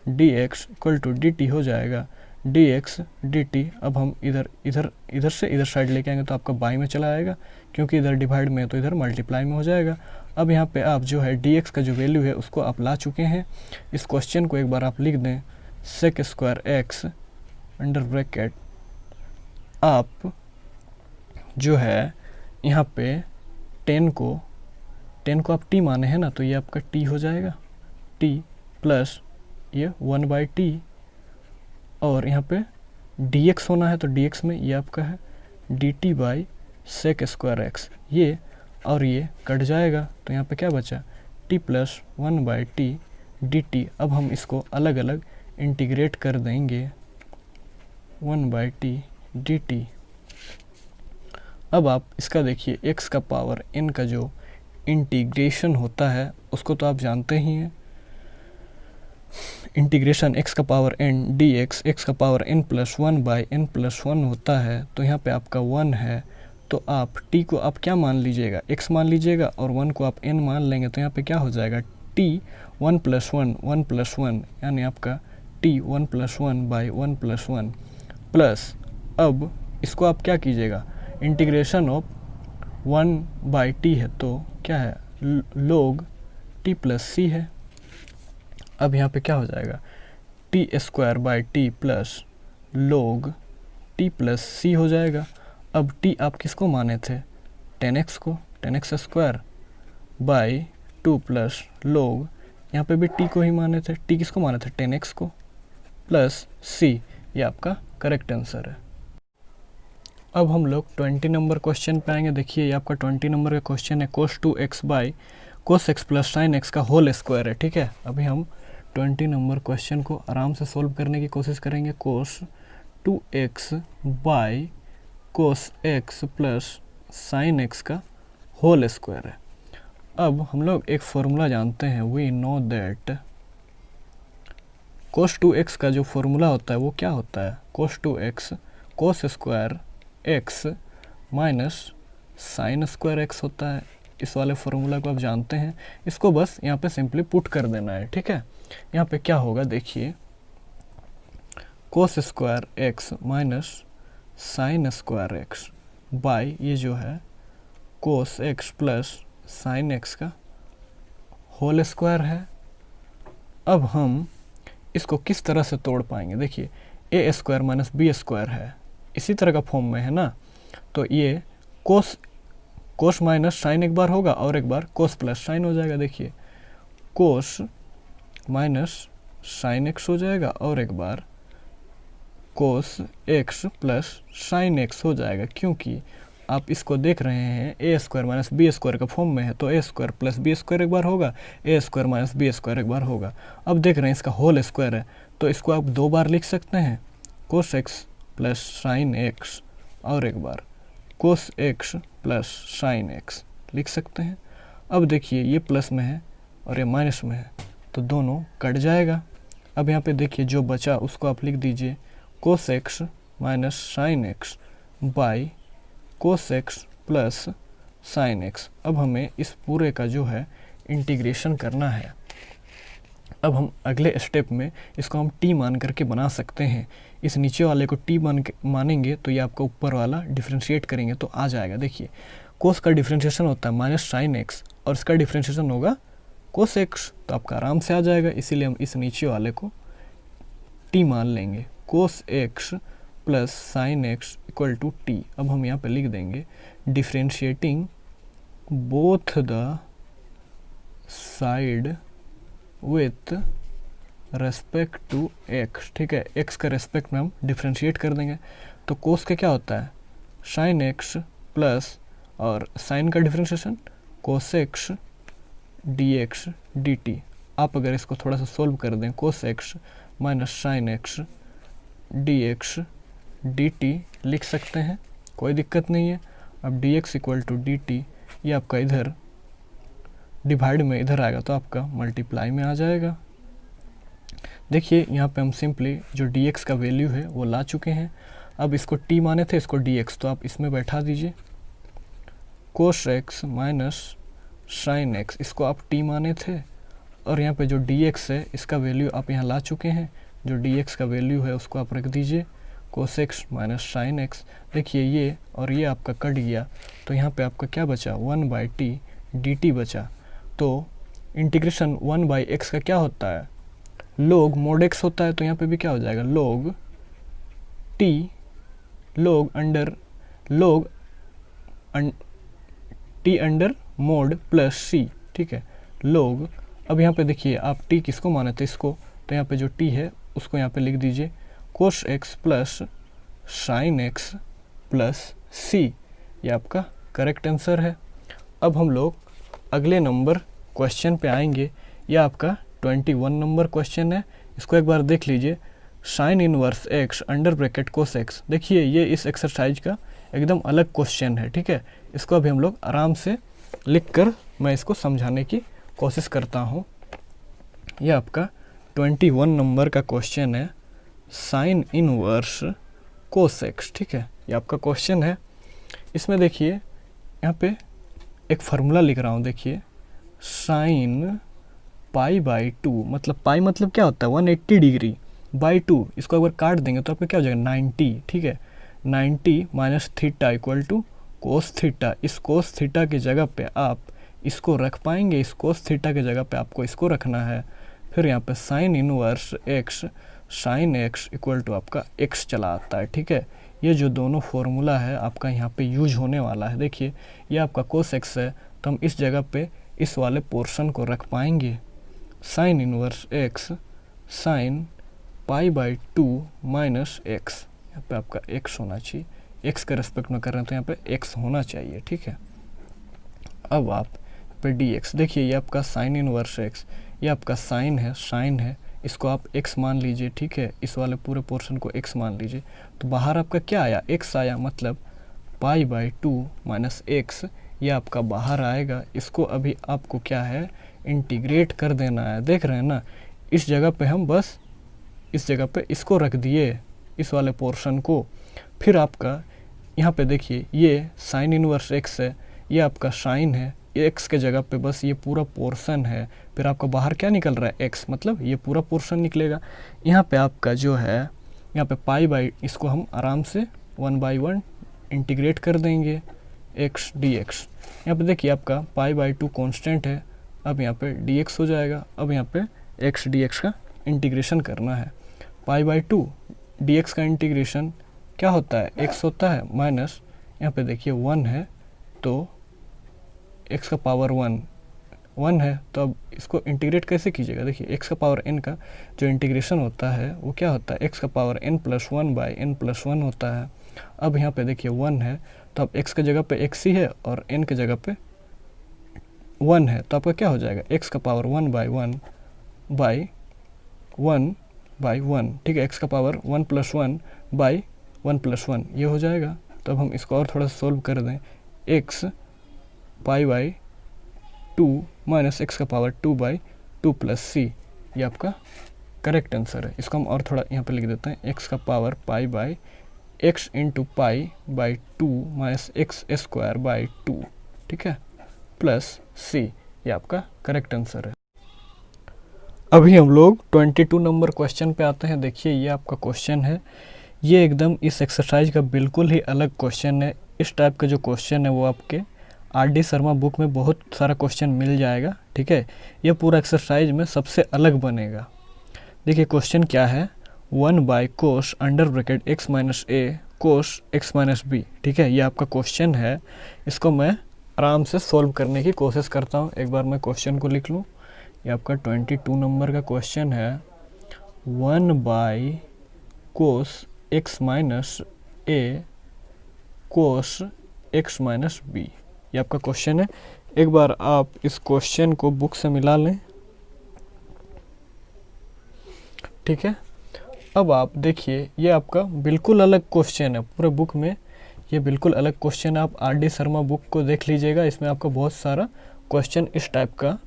dx equal to dt हो जाएगा, dx dt। अब हम इधर से इधर साइड लेके आएंगे तो आपका बाई में चला आएगा, क्योंकि इधर डिवाइड में है तो इधर मल्टीप्लाई में हो जाएगा। अब यहाँ पे आप जो है dx का जो वैल्यू है उसको आप ला चुके हैं। इस क्वेश्चन को एक बार आप लिख दें, sec square x under bracket, आप जो है यहाँ पे 10 को आप t माने हैं ना, तो ये आपका t हो जाएगा, t प्लस ये 1 बाई टी, और यहाँ पे dx होना है तो dx में ये आपका है dt by sec square x, ये और ये कट जाएगा, तो यहाँ पे क्या बचा, t plus 1 by T dt। अब हम इसको अलग अलग इंटीग्रेट कर देंगे, 1 बाई टी dt। अब आप इसका देखिए x का पावर n का जो इंटीग्रेशन होता है उसको तो आप जानते ही हैं, इंटीग्रेशन x का पावर n dx x का पावर n+1/n+1 होता है। तो यहाँ पे आपका 1 है, तो आप t को आप क्या मान लीजिएगा, x मान लीजिएगा और 1 को आप n मान लेंगे। तो यहाँ पे क्या हो जाएगा, t 1+1 यानी आपका t 1+1/1+1 प्लस, अब इसको आप क्या कीजिएगा, इंटीग्रेशन ऑफ 1/t है तो क्या है, log t+c है। अब यहाँ पे क्या हो जाएगा, t² प्लस log t+c हो जाएगा। अब t आप किसको माने थे, 10x को, 10x² प्लस log, यहाँ पे भी t को ही माने थे, t किसको माने थे, 10x को, प्लस c, ये आपका करेक्ट आंसर है। अब हम लोग 20 नंबर क्वेश्चन पे आएंगे। देखिए ये आपका 20 नंबर का क्वेश्चन है, cos 2x/cos x plus sin x का होल स्क्वायर है, ठीक है। अभी हम 20 नंबर क्वेश्चन को आराम से सोल्व करने की कोशिश करेंगे। cos 2x/cos x plus sin x का होल स्क्वायर है। अब हम लोग एक फॉर्मूला जानते हैं, we know that cos 2x का जो फॉर्मूला होता है वो क्या होता है, cos 2x cos square x minus sine square x होता है। इस वाले फॉर्मूला को आप जानते हैं, इसको बस यहाँ पे सिंपली पुट कर देना है, ठीक है। यहाँ पे क्या होगा देखिए, cos square x minus sine square x by ये जो है cos x plus sine x का होल स्क्वायर है। अब हम इसको किस तरह से तोड़ पाएंगे, देखिए a² माइनस b² है, इसी तरह का फॉर्म में है ना, तो ये cos माइनस साइन एक बार होगा और एक बार cos प्लस साइन हो जाएगा। देखिए cos माइनस साइन x हो जाएगा और एक बार cos x plus sine x हो जाएगा, क्योंकि आप इसको देख रहे हैं a² माइनस b² का फॉर्म में है, तो a² प्लस b² एक बार होगा, a² माइनस b² एक बार होगा। अब देख रहे हैं इसका होल स्क्वायर है, तो इसको आप दो बार लिख सकते हैं, cos x plus sine x और एक बार cos x plus sine x लिख सकते हैं। अब देखिए ये प्लस में है और ये माइनस में है, तो दोनों कट जाएगा। अब यहाँ पे देखिए जो बचा उसको आप लिख दीजिए cos x minus sine x by cos x plus sine x। अब हमें इस पूरे का जो है इंटीग्रेशन करना है। अब हम अगले स्टेप में इसको हम t मान करके बना सकते हैं। इस नीचे वाले को t मानेंगे तो ये आपका ऊपर वाला डिफ्रेंशिएट करेंगे तो आ जाएगा। देखिए cos का डिफ्रेंशिएशन होता है माइनस साइन x और इसका डिफ्रेंशिएशन होगा cos x, तो आपका आराम से आ जाएगा। इसीलिए हम इस नीचे वाले को t मान लेंगे, cos x plus sine x equal to t। अब हम यहाँ पे लिख देंगे differentiating both the side with respect to x, ठीक है। x का रेस्पेक्ट में हम डिफ्रेंशिएट कर देंगे, तो cos का क्या होता है साइन x प्लस और साइन का differentiation cos x dx dt। आप अगर इसको थोड़ा सा सोल्व कर दें, cos x minus sine x dx dt लिख सकते हैं, कोई दिक्कत नहीं है। अब dx इक्वल टू dt ये आपका इधर डिवाइड में इधर आएगा तो आपका मल्टीप्लाई में आ जाएगा। देखिए यहाँ पे हम सिंपली जो dx का वैल्यू है वो ला चुके हैं। अब इसको t माने थे, इसको dx, तो आप इसमें बैठा दीजिए cos x minus sine x, इसको आप t माने थे और यहाँ पे जो dx है इसका वैल्यू आप यहाँ ला चुके हैं। जो dx का वैल्यू है उसको आप रख दीजिए cos x minus sine x। देखिए ये और ये आपका कट गया, तो यहाँ पे आपका क्या बचा 1/t dt बचा। तो इंटीग्रेशन 1/x का क्या होता है, log mod x होता है, तो यहाँ पे भी क्या हो जाएगा log t t under mod plus c, ठीक है, log। अब यहाँ पे देखिए आप t किसको माने थे, इसको, तो यहाँ पे जो t है उसको यहाँ पे लिख दीजिए cos x plus sine x plus c, ये आपका करेक्ट आंसर है। अब हम लोग अगले नंबर क्वेश्चन पे आएंगे। ये आपका 21 नंबर क्वेश्चन है, इसको एक बार देख लीजिए। Sine inverse x under bracket cos x। देखिए ये इस एक्सरसाइज का एकदम अलग क्वेश्चन है, ठीक है। इसको अभी हम लोग आराम से लिख कर मैं इसको समझाने की कोशिश करता हूँ। ये आपका 21 नंबर का क्वेश्चन है, साइन इनवर्स कोसेक्स, ठीक है। ये आपका क्वेश्चन है। इसमें देखिए यहाँ पे एक फार्मूला लिख रहा हूँ, देखिए साइन पाई बाई 2, मतलब पाई मतलब क्या होता है 180 डिग्री बाई 2, इसको अगर काट देंगे तो आपका क्या हो जाएगा 90, ठीक है। 90 minus theta equal to cos theta. इस कोस थीटा की जगह पे आप इसको रख पाएंगे, इस कोस थीटा की जगह पे आपको इसको रखना है। फिर यहाँ पे sine inverse x, sine x equal to आपका एक्स चला आता है, ठीक है। ये जो दोनों फॉर्मूला है आपका यहाँ पे यूज होने वाला है। देखिए ये आपका कोस एक्स है, तो हम इस जगह पे इस वाले पोर्शन को रख पाएंगे, sign inverse x sine pi by 2 minus x. यहाँ पे आपका एक्स होना चाहिए, एक्स के रेस्पेक्ट में कर रहे हैं तो यहाँ पे एक्स होना चाहिए, ठीक है। अब आप पे डी एक्स, देखिए ये आपका साइन इनवर्स एक्स, ये आपका साइन है, इसको आप x मान लीजिए, ठीक है। इस वाले पूरे पोर्शन को x मान लीजिए, तो बाहर आपका क्या आया x आया, मतलब पाई बाई 2 माइनस एक्स, ये आपका बाहर आएगा। इसको अभी आपको क्या है इंटीग्रेट कर देना है, देख रहे हैं ना। इस जगह पे हम बस इस जगह पे इसको रख दिए, इस वाले पोर्शन को। फिर आपका यहाँ पे देखिए ये साइन इनवर्स x है, ये आपका साइन है, एक्स के जगह पे बस ये पूरा पोर्शन है। फिर आपका बाहर क्या निकल रहा है एक्स, मतलब ये पूरा पोर्शन निकलेगा। यहाँ पे आपका जो है यहाँ पे पाई बाई, इसको हम आराम से 1/1 इंटीग्रेट कर देंगे एक्स डी एक्स। यहाँ पे देखिए आपका पाई बाई 2 कॉन्स्टेंट है, अब यहाँ पे डी एक्स हो जाएगा। अब यहाँ पे एक्स डी एक्स का इंटीग्रेशन करना है। पाई बाई 2 डी एक्स का इंटीग्रेशन क्या होता है, एक्स होता है, माइनस यहाँ पे देखिए 1 है, तो x का पावर 1 है, तो अब इसको इंटीग्रेट कैसे कीजिएगा। देखिए x का पावर n का जो इंटीग्रेशन होता है वो क्या होता है, x का power n plus 1 by n plus 1 होता है। अब यहाँ पे देखिए 1 है, तो अब x की जगह पे x ही है और n की जगह पे 1 है, तो आपका क्या हो जाएगा x का पावर 1 बाई 1 बाई 1 बाई 1, ठीक है। x का पावर 1 प्लस 1 बाई 1 प्लस 1 ये हो जाएगा। तो अब हम इसको और थोड़ा सोल्व कर दें, x pi by 2 minus x का पावर 2 बाई 2 प्लस सी, ये आपका करेक्ट आंसर है। इसको हम और थोड़ा यहाँ पे लिख देते हैं, एक्स का power pi by x into pi by 2 minus x square by 2, ठीक है, प्लस सी, ये आपका करेक्ट आंसर है। अभी हम लोग 22 नंबर क्वेश्चन पे आते हैं। देखिए ये आपका क्वेश्चन है, ये एकदम इस एक्सरसाइज का बिल्कुल ही अलग क्वेश्चन है। इस टाइप का जो क्वेश्चन है वो आपके आर.डी. शर्मा बुक में बहुत सारा क्वेश्चन मिल जाएगा, ठीक है। ये पूरा एक्सरसाइज में सबसे अलग बनेगा। देखिए क्वेश्चन क्या है, 1 by cos under bracket x minus a cos x minus b, ठीक है। ये आपका क्वेश्चन है, इसको मैं आराम से सॉल्व करने की कोशिश करता हूँ। एक बार मैं क्वेश्चन को लिख लूँ। ये आपका 22 नंबर का क्वेश्चन है, 1 by cos x minus a cos x minus b, ये आपका क्वेश्चन है। एक बार आप इस क्वेश्चन को बुक से मिला लें, ठीक है। अब आप देखिए ये आपका बिल्कुल अलग क्वेश्चन है, पूरे बुक में ये बिल्कुल अलग क्वेश्चन है। आप आर.डी. शर्मा बुक को देख लीजिएगा, इसमें आपको बहुत सारा क्वेश्चन इस टाइप का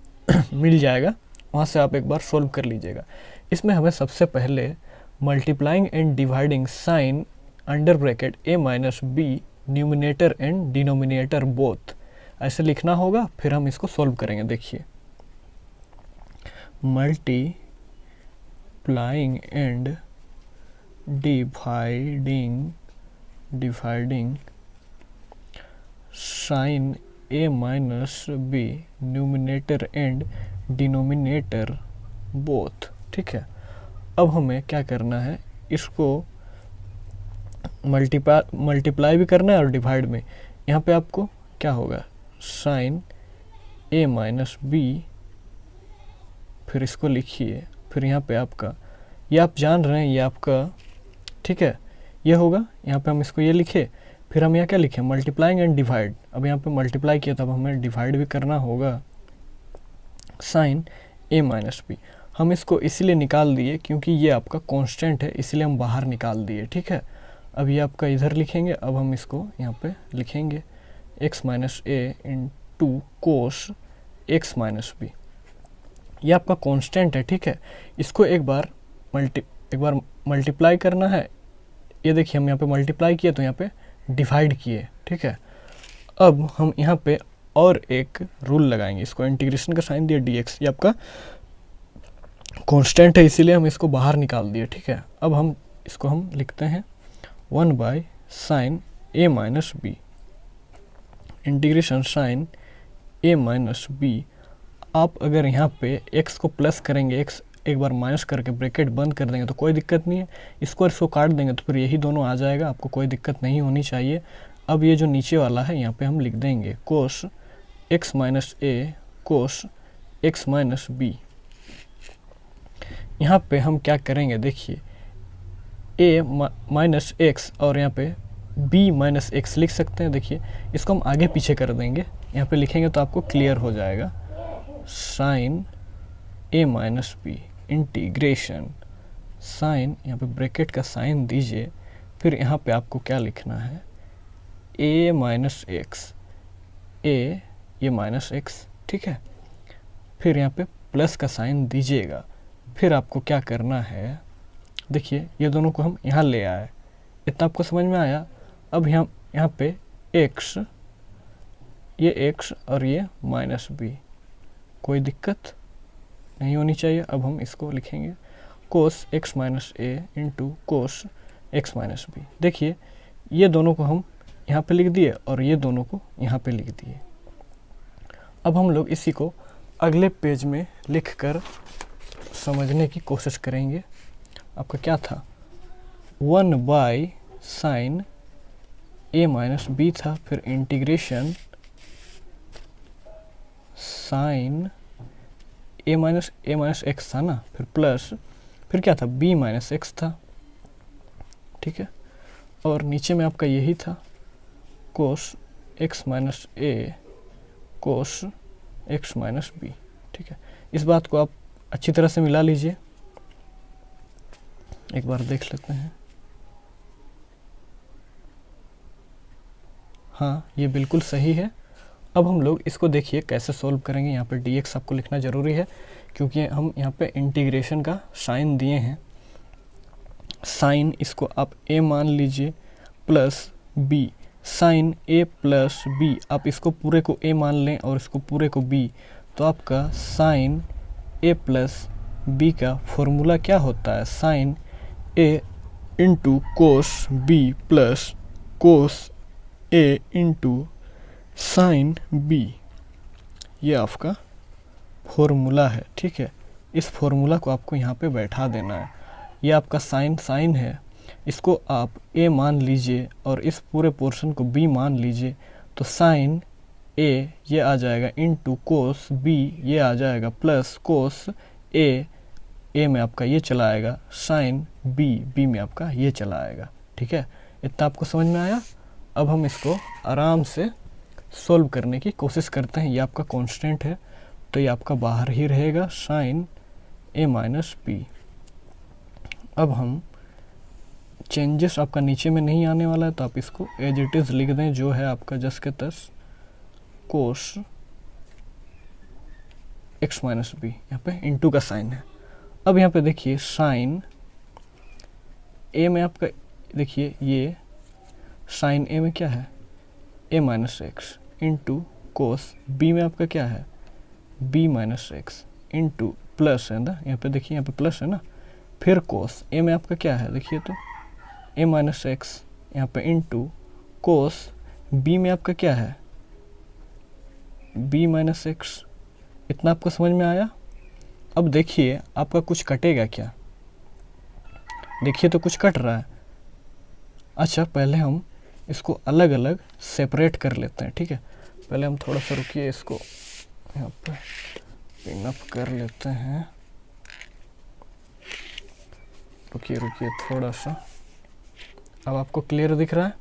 मिल जाएगा, वहाँ से आप एक बार सोल्व कर लीजिएगा। इसमें हमें सबसे पहले multiplying and dividing sine under bracket a minus b numerator and denominator both ऐसे लिखना होगा, फिर हम इसको सॉल्व करेंगे। देखिए multiplying and dividing sine a minus b numerator and denominator both, ठीक है। अब हमें क्या करना है, इसको मल्टीप्लाई भी करना है और डिवाइड में। यहाँ पे आपको क्या होगा, साइन ए माइनस बी, फिर इसको लिखिए, फिर यहाँ पे आपका ये आप जान रहे हैं ये आपका, ठीक है, ये होगा। यहाँ पे हम इसको ये लिखे, फिर हम यहाँ क्या लिखे, मल्टीप्लाइंग एंड डिवाइड। अब यहाँ पे मल्टीप्लाई किया, तब हमें डिवाइड भी करना होगा, साइन ए माइनस बी। हम इसको इसीलिए निकाल दिए क्योंकि ये आपका कांस्टेंट है, इसीलिए हम बाहर निकाल दिए, ठीक है। अब ये आपका इधर लिखेंगे, अब हम इसको यहाँ पे लिखेंगे x minus a into cos x minus b. ये आपका कांस्टेंट है, ठीक है। इसको एक बार मल्टीप्लाई करना है। ये देखिए हम यहाँ पे मल्टीप्लाई किए तो यहाँ पे डिवाइड किए, ठीक है। अब हम यहाँ पे और एक रूल लगाएंगे, इसको इंटीग्रेशन का साइन दिया dx, ये आपका कांस्टेंट है इसीलिए हम इसको बाहर निकाल दिए, ठीक है। अब हम इसको हम लिखते हैं 1 by sine a minus b integration sine a minus b. आप अगर यहाँ पे x को प्लस करेंगे, x एक बार माइनस करके ब्रैकेट बंद कर देंगे तो कोई दिक्कत नहीं है। इसको काट देंगे तो फिर यही दोनों आ जाएगा, आपको कोई दिक्कत नहीं होनी चाहिए। अब ये जो नीचे वाला है यहाँ पे हम लिख देंगे कोस x minus a cos x minus B. यहाँ पे हम क्या करेंगे, देखिए a माइनस एक्स और यहाँ पे b माइनस एक्स लिख सकते हैं। देखिए इसको हम आगे पीछे कर देंगे, यहाँ पे लिखेंगे तो आपको क्लियर हो जाएगा। Sine a minus b integration sine, यहाँ पे ब्रैकेट का साइन दीजिए, फिर यहाँ पे आपको क्या लिखना है a माइनस एक्स, a ये माइनस एक्स, ठीक है। फिर यहाँ पे प्लस का साइन दीजिएगा। फिर आपको क्या करना है, देखिए ये दोनों को हम यहाँ ले आए, इतना आपको समझ में आया। अब यहाँ पे x, ये x और ये माइनस b, कोई दिक्कत नहीं होनी चाहिए। अब हम इसको लिखेंगे cos x minus a into cos x minus b. देखिए ये दोनों को हम यहाँ पे लिख दिए और ये दोनों को यहाँ पे लिख दिए। अब हम लोग इसी को अगले पेज में लिखकर समझने की कोशिश करेंगे। आपका क्या था 1 by sine a minus b था, फिर integration sine a minus x था ना, फिर प्लस, फिर क्या था b माइनस एक्स था, ठीक है। और नीचे में आपका यही था कोस x minus a cos x minus b, ठीक है। इस बात को आप अच्छी तरह से मिला लीजिए, एक बार देख लेते हैं। हाँ ये बिल्कुल सही है। अब हम लोग इसको देखिए कैसे सॉल्व करेंगे। यहाँ पे dx आपको लिखना ज़रूरी है क्योंकि हम यहाँ पे इंटीग्रेशन का साइन दिए हैं। साइन इसको आप a मान लीजिए plus b, sine a plus b, आप इसको पूरे को a मान लें और इसको पूरे को b, तो आपका साइन a प्लस b का फॉर्मूला क्या होता है, sine a into cos b plus cos a into sine b। ये आपका फॉर्मूला है, ठीक है। इस फॉर्मूला को आपको यहाँ पे बैठा देना है। ये आपका साइन है, इसको आप a मान लीजिए और इस पूरे पोर्शन को b मान लीजिए, तो साइन a ये आ जाएगा इंटू कोस b ये आ जाएगा प्लस कोस a में आपका ये चला आएगा, साइन b में आपका ये चला आएगा, ठीक है। इतना आपको समझ में आया। अब हम इसको आराम से सॉल्व करने की कोशिश करते हैं। ये आपका कांस्टेंट है तो ये आपका बाहर ही रहेगा, साइन a माइनस बी। अब हम चेंजेस आपका नीचे में नहीं आने वाला है तो आप इसको एज इट इज़ लिख दें, जो है आपका जस के तस कोस x माइनस बी, यहाँ पे इंटू का साइन है। अब यहाँ पे देखिए साइन a में आपका, देखिए ये साइन a में क्या है a minus x into cos b में आपका क्या है b minus x into plus है ना, यहाँ पे देखिए यहाँ पे प्लस है ना, फिर कोस a में आपका क्या है, देखिए तो a माइनस एक्स यहाँ पे इंटू कोस b में आपका क्या है b माइनस एक्स। इतना आपको समझ में आया। अब देखिए आपका कुछ कटेगा क्या, देखिए तो कुछ कट रहा है। अच्छा पहले हम इसको अलग अलग सेपरेट कर लेते हैं, ठीक है। पहले हम थोड़ा सा रुकिए, इसको यहाँ पे पिन अप कर लेते हैं। रुकिए थोड़ा सा, अब आपको क्लियर दिख रहा है।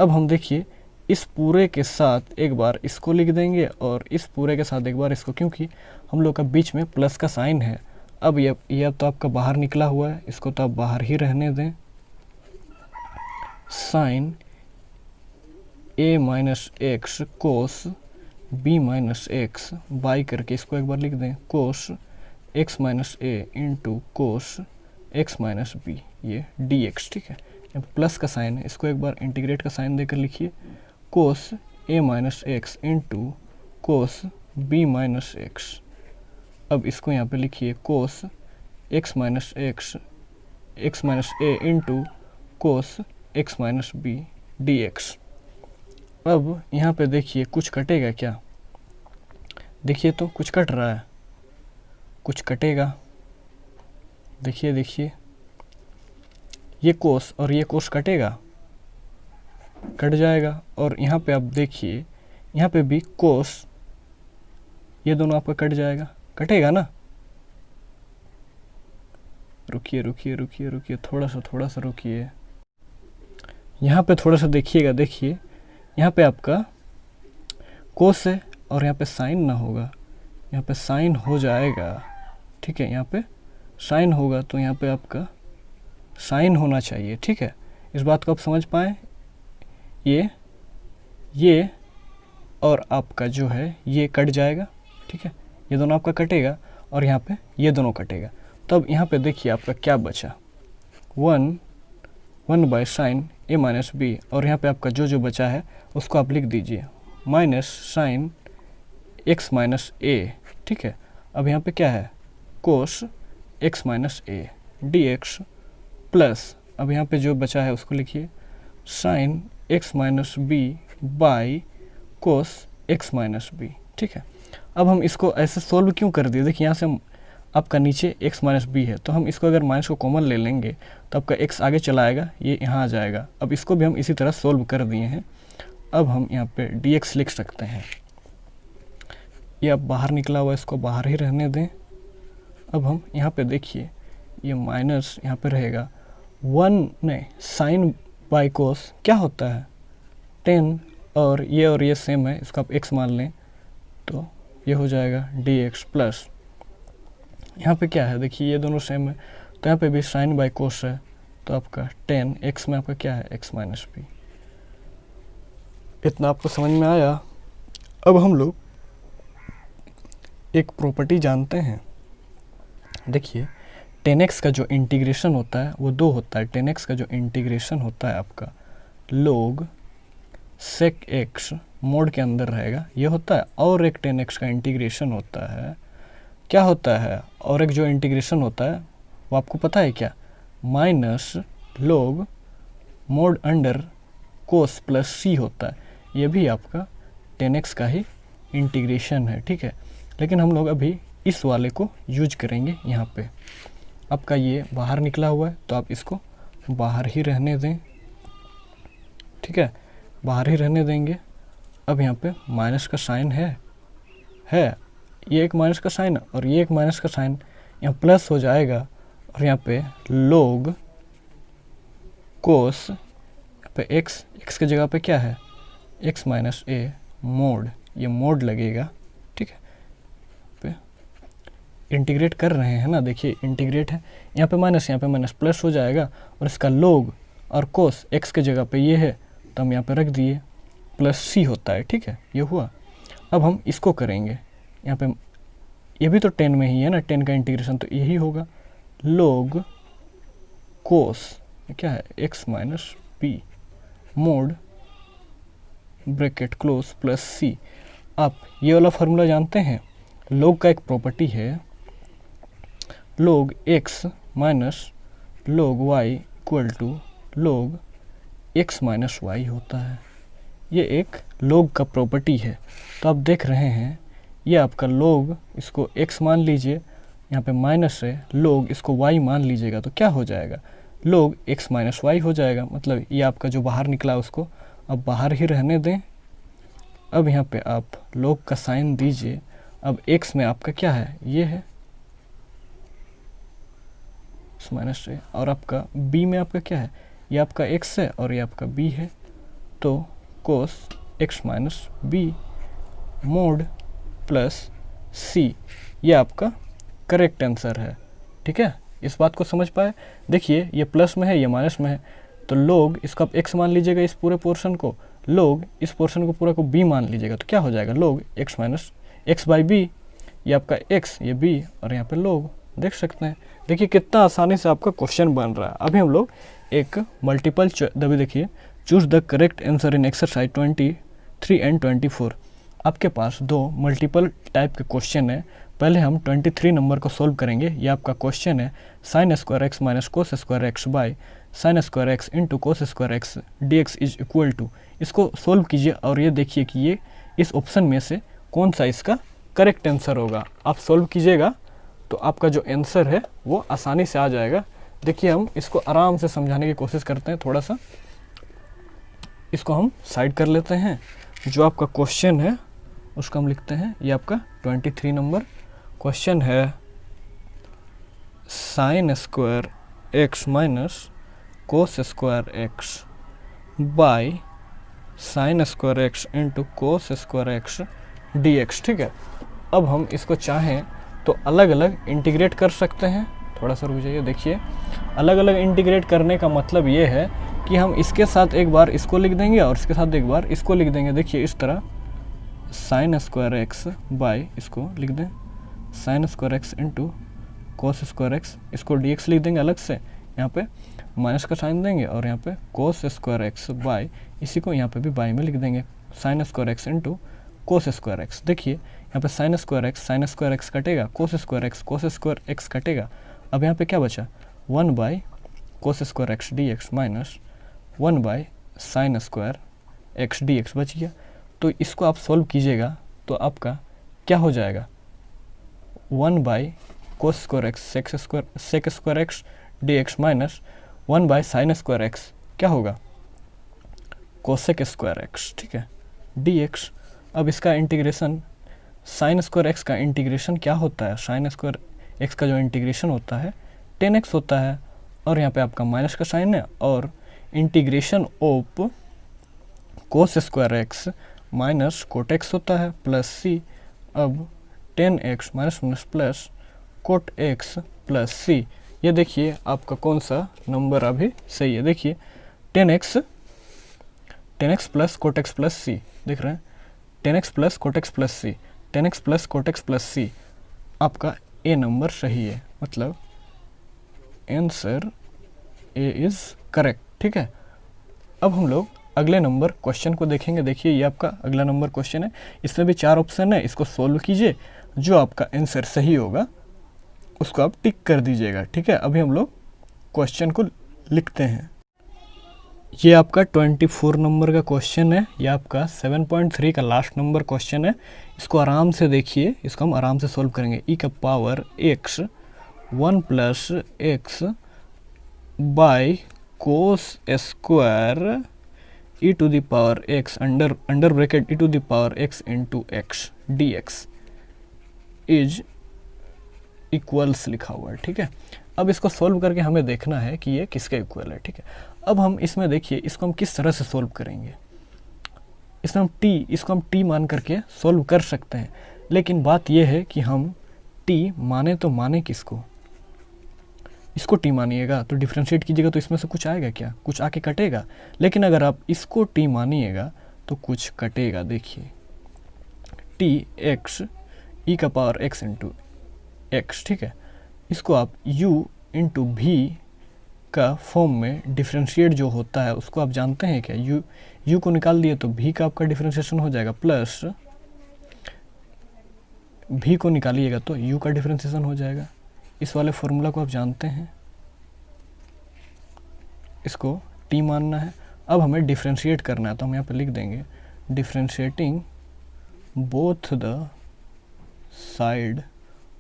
अब हम देखिए इस पूरे के साथ एक बार इसको लिख देंगे और इस पूरे के साथ एक बार इसको, क्योंकि हम लोग का बीच में प्लस का साइन है। अब ये तो आपका बाहर निकला हुआ है, इसको तो आप बाहर ही रहने दें। Sine a minus x cos b minus x by करके इसको एक बार लिख दें cos x minus a into cos x minus b, ये डी एक्स, ठीक है। प्लस का साइन है, इसको एक बार इंटीग्रेट का साइन देकर लिखिए cos a minus x into cos b minus x. अब इसको यहाँ पे लिखिए cos x minus a into cos x minus b d x. अब यहाँ पे देखिए कुछ कटेगा क्या, देखिए तो कुछ कट रहा है, कुछ कटेगा, देखिए देखिए ये कोस और ये कोस कटेगा, कट जाएगा। और यहाँ पे आप देखिए यहाँ पे भी कोस, ये दोनों आपका कट जाएगा, कटेगा ना। रुकिए रुकिए रुकिए रुकिए थोड़ा सा रुकिए, यहाँ पे थोड़ा सा देखिएगा, देखिए यहाँ पे आपका कोस है और यहाँ पे साइन ना होगा, यहाँ पे साइन हो जाएगा, ठीक है। यहाँ पे साइन होगा तो यहाँ पे आपका साइन होना चाहिए, ठीक है। इस बात को आप समझ पाएँ, ये और आपका जो है ये कट जाएगा, ठीक है, ये दोनों आपका कटेगा और यहाँ पे ये दोनों कटेगा। तब यहाँ पे देखिए आपका क्या बचा, 1 by sine a minus b, और यहाँ पे आपका जो बचा है उसको आप लिख दीजिए minus sine x minus a, ठीक है। अब यहाँ पे क्या है cos x minus a d x plus, अब यहाँ पे जो बचा है उसको लिखिए sine x minus b by cos x minus b, ठीक है। अब हम इसको ऐसे सोल्व क्यों कर दिए, देखिए यहाँ से हम आपका नीचे x माइनस बी है, तो हम इसको अगर माइनस को कॉमन ले लेंगे तो आपका x आगे चला आएगा, ये यहाँ आ जाएगा। अब इसको भी हम इसी तरह सोल्व कर दिए हैं। अब हम यहाँ पे dx लिख सकते हैं, ये अब बाहर निकला हुआ, इसको बाहर ही रहने दें। अब हम यहाँ पे देखिए ये माइनस यहाँ पे रहेगा 1 ने साइन बाई कोस क्या होता है 10, और ये सेम है, इसको आप x मान लें तो ये हो जाएगा dx प्लस, यहाँ पे क्या है देखिए ये दोनों सेम है तो यहाँ पे भी साइन बाई कोस है, तो आपका 10 x में आपका क्या है x माइनस बी। इतना आपको समझ में आया। अब हम लोग एक प्रॉपर्टी जानते हैं, देखिए 10x का जो इंटीग्रेशन होता है वो 2 होता है। 10x का जो इंटीग्रेशन होता है आपका log sec x मोड के अंदर रहेगा, ये होता है। और एक 10x का इंटीग्रेशन होता है, क्या होता है, और एक जो इंटीग्रेशन होता है वो आपको पता है क्या, माइनस log मोड अंडर कोस प्लस सी होता है, ये भी आपका 10x का ही इंटीग्रेशन है, ठीक है। लेकिन हम लोग अभी इस वाले को यूज करेंगे। यहाँ पे आपका ये बाहर निकला हुआ है तो आप इसको बाहर ही रहने दें, ठीक है, बाहर ही रहने देंगे। अब यहाँ पे माइनस का साइन है, ये एक माइनस का साइन और ये एक माइनस का साइन, यहाँ प्लस हो जाएगा और यहाँ पे log कोस पे x के जगह पे क्या है x माइनस ए मोड, ये मोड लगेगा, ठीक है। पे इंटीग्रेट कर रहे हैं ना, देखिए इंटीग्रेट है, यहाँ पे माइनस प्लस हो जाएगा और इसका log और कोस x के जगह पे ये है तो हम यहाँ पे रख दिए प्लस सी होता है, ठीक है, ये हुआ। अब हम इसको करेंगे, यहाँ पे ये भी तो 10 में ही है ना, 10 का इंटीग्रेशन तो यही होगा log कोस क्या है x minus b mod bracket close plus c. आप ये वाला फार्मूला जानते हैं, log का एक प्रॉपर्टी है log x minus log y equal to log x minus y होता है, ये एक log का प्रॉपर्टी है। तो आप देख रहे हैं ये आपका log, इसको x मान लीजिए, यहाँ पे माइनस है, log इसको y मान लीजिएगा तो क्या हो जाएगा log x माइनस y हो जाएगा। मतलब ये आपका जो बाहर निकला उसको अब बाहर ही रहने दें। अब यहाँ पे आप log का साइन दीजिए, अब x में आपका क्या है, ये है माइनस है, और आपका b में आपका क्या है, ये आपका x है और ये आपका b है, तो cos x minus b mod plus c, ये आपका करेक्ट आंसर है, ठीक है। इस बात को समझ पाए, देखिए ये प्लस में है ये माइनस में है, तो लोग इसको आप x मान लीजिएगा, इस पूरे पोर्शन को, लोग इस पोर्शन को पूरा को b मान लीजिएगा, तो क्या हो जाएगा log x minus x by b, ये आपका x, ये b, और यहाँ पे लोग देख सकते हैं। देखिए कितना आसानी से आपका क्वेश्चन बन रहा है। अभी हम लोग एक मल्टीपल दबी देखिए, choose the correct answer in exercise 23 and 24। आपके पास दो मल्टीपल टाइप के क्वेश्चन है। पहले हम 23 नंबर को सॉल्व करेंगे। ये आपका क्वेश्चन है sine square x minus cos square x by sine square x into cos square x d x is equal to. इसको सॉल्व कीजिए और ये देखिए कि ये इस ऑप्शन में से कौन सा इसका करेक्ट आंसर होगा। आप सॉल्व कीजिएगा तो आपका जो आंसर है वो आसानी से आ जाएगा। देखिए हम इसको आराम से समझाने की कोशिश करते हैं। थोड़ा सा इसको हम साइड कर लेते हैं। जो आपका क्वेश्चन है उसको हम लिखते हैं, ये आपका 23 नंबर क्वेश्चन है sine square x minus cos square x by sine square x into cos square x d x. ठीक है, अब हम इसको चाहें तो अलग अलग इंटीग्रेट कर सकते हैं। थोड़ा सा रुक जाइए, देखिए अलग अलग इंटीग्रेट करने का मतलब ये है कि हम इसके साथ एक बार इसको लिख देंगे और इसके साथ एक बार इसको लिख देंगे। देखिए इस तरह साइन स्क्वायर एक्स बाई, इसको लिख दें sign square x into cos square x, इसको डी एक्स लिख देंगे अलग से, यहाँ पे माइनस का साइन देंगे और यहाँ पे कोस स्क्वायर एक्स बाई, इसी को यहाँ पे भी बाई में लिख देंगे sign square x into cos square x. देखिए यहाँ पे साइन स्क्वायर एक्स कटेगा, कोस स्क्वायर एक्स कटेगा। अब यहाँ पे क्या बचा 1 by cos square x d x minus 1 by sine square x d x बच गया। तो इसको आप सॉल्व कीजिएगा तो आपका क्या हो जाएगा 1 by cos square x sec square x d x minus 1 by sine square x क्या होगा कोसेक स्क्वायर एक्स। ठीक है, डी एक्स। अब इसका इंटीग्रेशन, साइन स्क्वायर एक्स का इंटीग्रेशन क्या होता है, साइन स्क्वायर एक्स का जो इंटीग्रेशन होता है 10x होता है, और यहाँ पे आपका माइनस का साइन है, और integration of cos square x minus cot x होता है प्लस सी। अब 10x minus minus plus cot x plus c. ये देखिए आपका कौन सा नंबर अभी सही है। देखिए 10x plus cot x plus c, देख रहे हैं 10x plus cot x plus c, 10x plus cot x plus c, आपका ए नंबर सही है, मतलब आंसर ए इज़ करेक्ट। ठीक है, अब हम लोग अगले नंबर क्वेश्चन को देखेंगे। देखिए ये आपका अगला नंबर क्वेश्चन है, इसमें भी 4 ऑप्शन है, इसको सोल्व कीजिए, जो आपका आंसर सही होगा उसको आप टिक कर दीजिएगा। ठीक है, अभी हम लोग क्वेश्चन को लिखते हैं। ये आपका 24 नंबर का क्वेश्चन है, ये आपका 7.3 का लास्ट नंबर क्वेश्चन है। इसको आराम से देखिए, इसको हम आराम से सोल्व करेंगे। ई का power x 1 plus x by cos square e to the power x under bracket e to the power x into x d x is equals लिखा हुआ है। ठीक है, अब इसको सोल्व करके हमें देखना है कि ये किसका इक्वल है। ठीक है, अब हम इसमें देखिए इसको हम किस तरह से सोल्व करेंगे। इसमें हम इसको हम टी मान करके सोल्व कर सकते हैं, लेकिन बात यह है कि हम टी माने तो माने किसको, इसको टी मानिएगा तो डिफ्रेंशिएट कीजिएगा तो इसमें से कुछ आएगा क्या, कुछ आके कटेगा। लेकिन अगर आप इसको टी मानिएगा तो कुछ कटेगा। देखिए टी एक्स ई का पावर एक्स इंटू एक्स। ठीक है, इसको आप u इंटू भी का फॉर्म में डिफ्रेंशिएट जो होता है उसको आप जानते हैं क्या, u को निकाल दिए तो v का आपका डिफ्रेंशिएशन हो जाएगा, प्लस v को निकालिएगा तो u का डिफ्रेंशिएशन हो जाएगा। इस वाले फॉर्मूला को आप जानते हैं, इसको t मानना है। अब हमें डिफ्रेंशिएट करना है तो हम यहाँ पे लिख देंगे differentiating both the side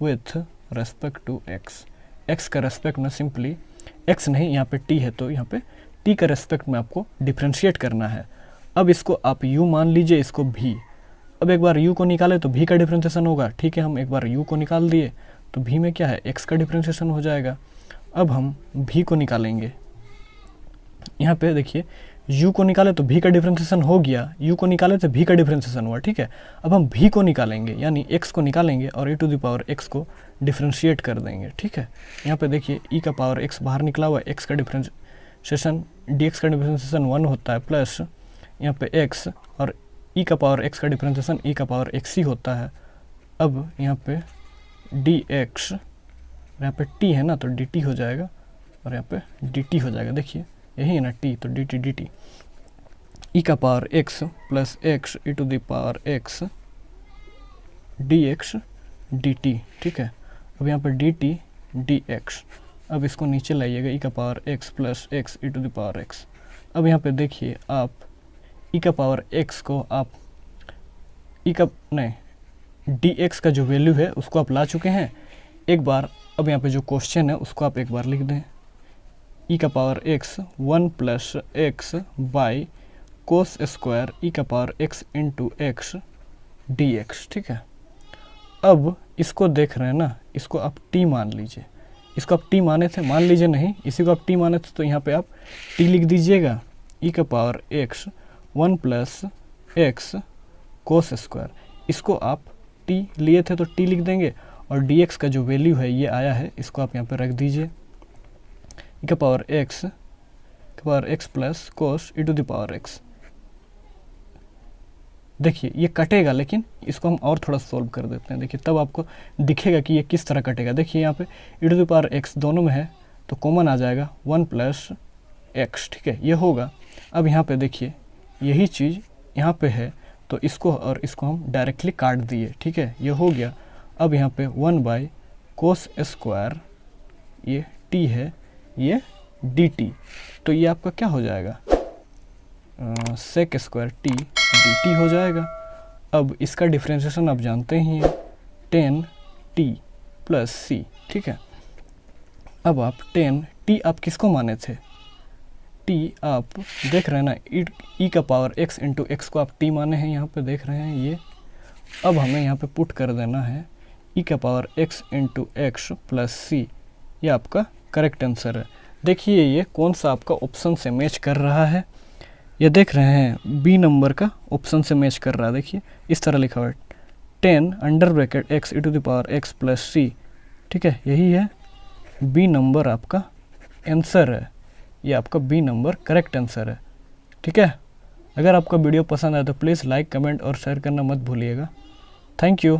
with respect to x. X का रेस्पेक्ट में सिंपली एक्स नहीं, यहाँ पे टी है तो यहाँ पे टी का रेस्पेक्ट में आपको डिफ्रेंशिएट करना है। अब इसको आप u मान लीजिए, इसको भी। अब एक बार u को निकाले तो v का डिफ्रेंशिएशन होगा। ठीक है, हम एक बार u को निकाल दिए तो v में क्या है x का डिफ्रेंशिएशन हो जाएगा। अब हम v को निकालेंगे, यहाँ पे देखिए u को निकाले तो v का डिफ्रेंशिएशन हो गया, u को निकाले तो v का डिफ्रेंशिएशन हुआ। ठीक है, अब हम v को निकालेंगे यानी x को निकालेंगे और e to the power x को डिफ्रेंशिएट कर देंगे। ठीक है, यहाँ पे देखिए e का पावर x बाहर निकला हुआ है, x का डिफरेंशिएशन dx का डिफरेंशिएशन 1 होता है, प्लस यहाँ पे x और e का पावर x का डिफरेंशिएशन e का पावर x ही होता है। अब यहाँ पे dx, यहाँ पे t है ना, तो dt हो जाएगा और यहाँ पे dt हो जाएगा। देखिए यही है ना t, तो dt dt e का power x plus x e to the power x dx dt, ठीक है। अब यहाँ पर dt dx, अब इसको नीचे लाइएगा, e का power x plus x e to the power x। अब यहाँ पे देखिए आप e का पावर x को आप dx का जो वैल्यू है उसको आप ला चुके हैं एक बार। अब यहाँ पे जो क्वेश्चन है उसको आप एक बार लिख दें, e का power x 1 plus x by cos square e का power x into x dx, ठीक है। अब इसको देख रहे हैं ना, इसको आप t मान लीजिए, इसको आप t माने थे, मान लीजिए नहीं, इसी को आप t माने थे, तो यहाँ पे आप t लिख दीजिएगा, e का power x 1 plus x cos square, इसको आप t लिए थे तो t लिख देंगे, और dx का जो वैल्यू है ये आया है, इसको आप यहाँ पे रख दीजिए, e का power x plus cos e to the power x। देखिए ये कटेगा, लेकिन इसको हम और थोड़ा सोल्व कर देते हैं, देखिए तब आपको दिखेगा कि ये किस तरह कटेगा। देखिए यहाँ पे e to the power x दोनों में है तो कॉमन आ जाएगा 1 प्लस x, ठीक है, ये होगा। अब यहाँ पे देखिए यही चीज़ यहाँ पे है, तो इसको और इसको हम डायरेक्टली काट दिए, ठीक है, ये हो गया। अब यहाँ पे 1 बाई कोस स्क्वायर, ये t है, ये dt, तो ये आपका क्या हो जाएगा, सेक स्क्वायर t dt हो जाएगा। अब इसका डिफरेंशिएशन आप जानते ही हैं, 10t प्लस c, ठीक है। अब आप 10t आप किसको माने थे, t आप देख रहे हैं ना, e का पावर x इंटू x को आप t माने हैं, यहाँ पे देख रहे हैं ये। अब हमें यहाँ पे पुट कर देना है e का power x into x plus c, ये आपका करेक्ट आंसर है। देखिए ये कौन सा आपका ऑप्शन से मैच कर रहा है, ये देख रहे हैं बी नंबर का ऑप्शन से मैच कर रहा है। देखिए इस तरह लिखा हुआ है 10 under bracket x e to the power x plus c, ठीक है, यही है बी नंबर आपका आंसर है, ये आपका बी नंबर करेक्ट आंसर है, ठीक है। अगर आपका वीडियो पसंद आए तो प्लीज़ लाइक कमेंट और शेयर करना मत भूलिएगा। Thank you.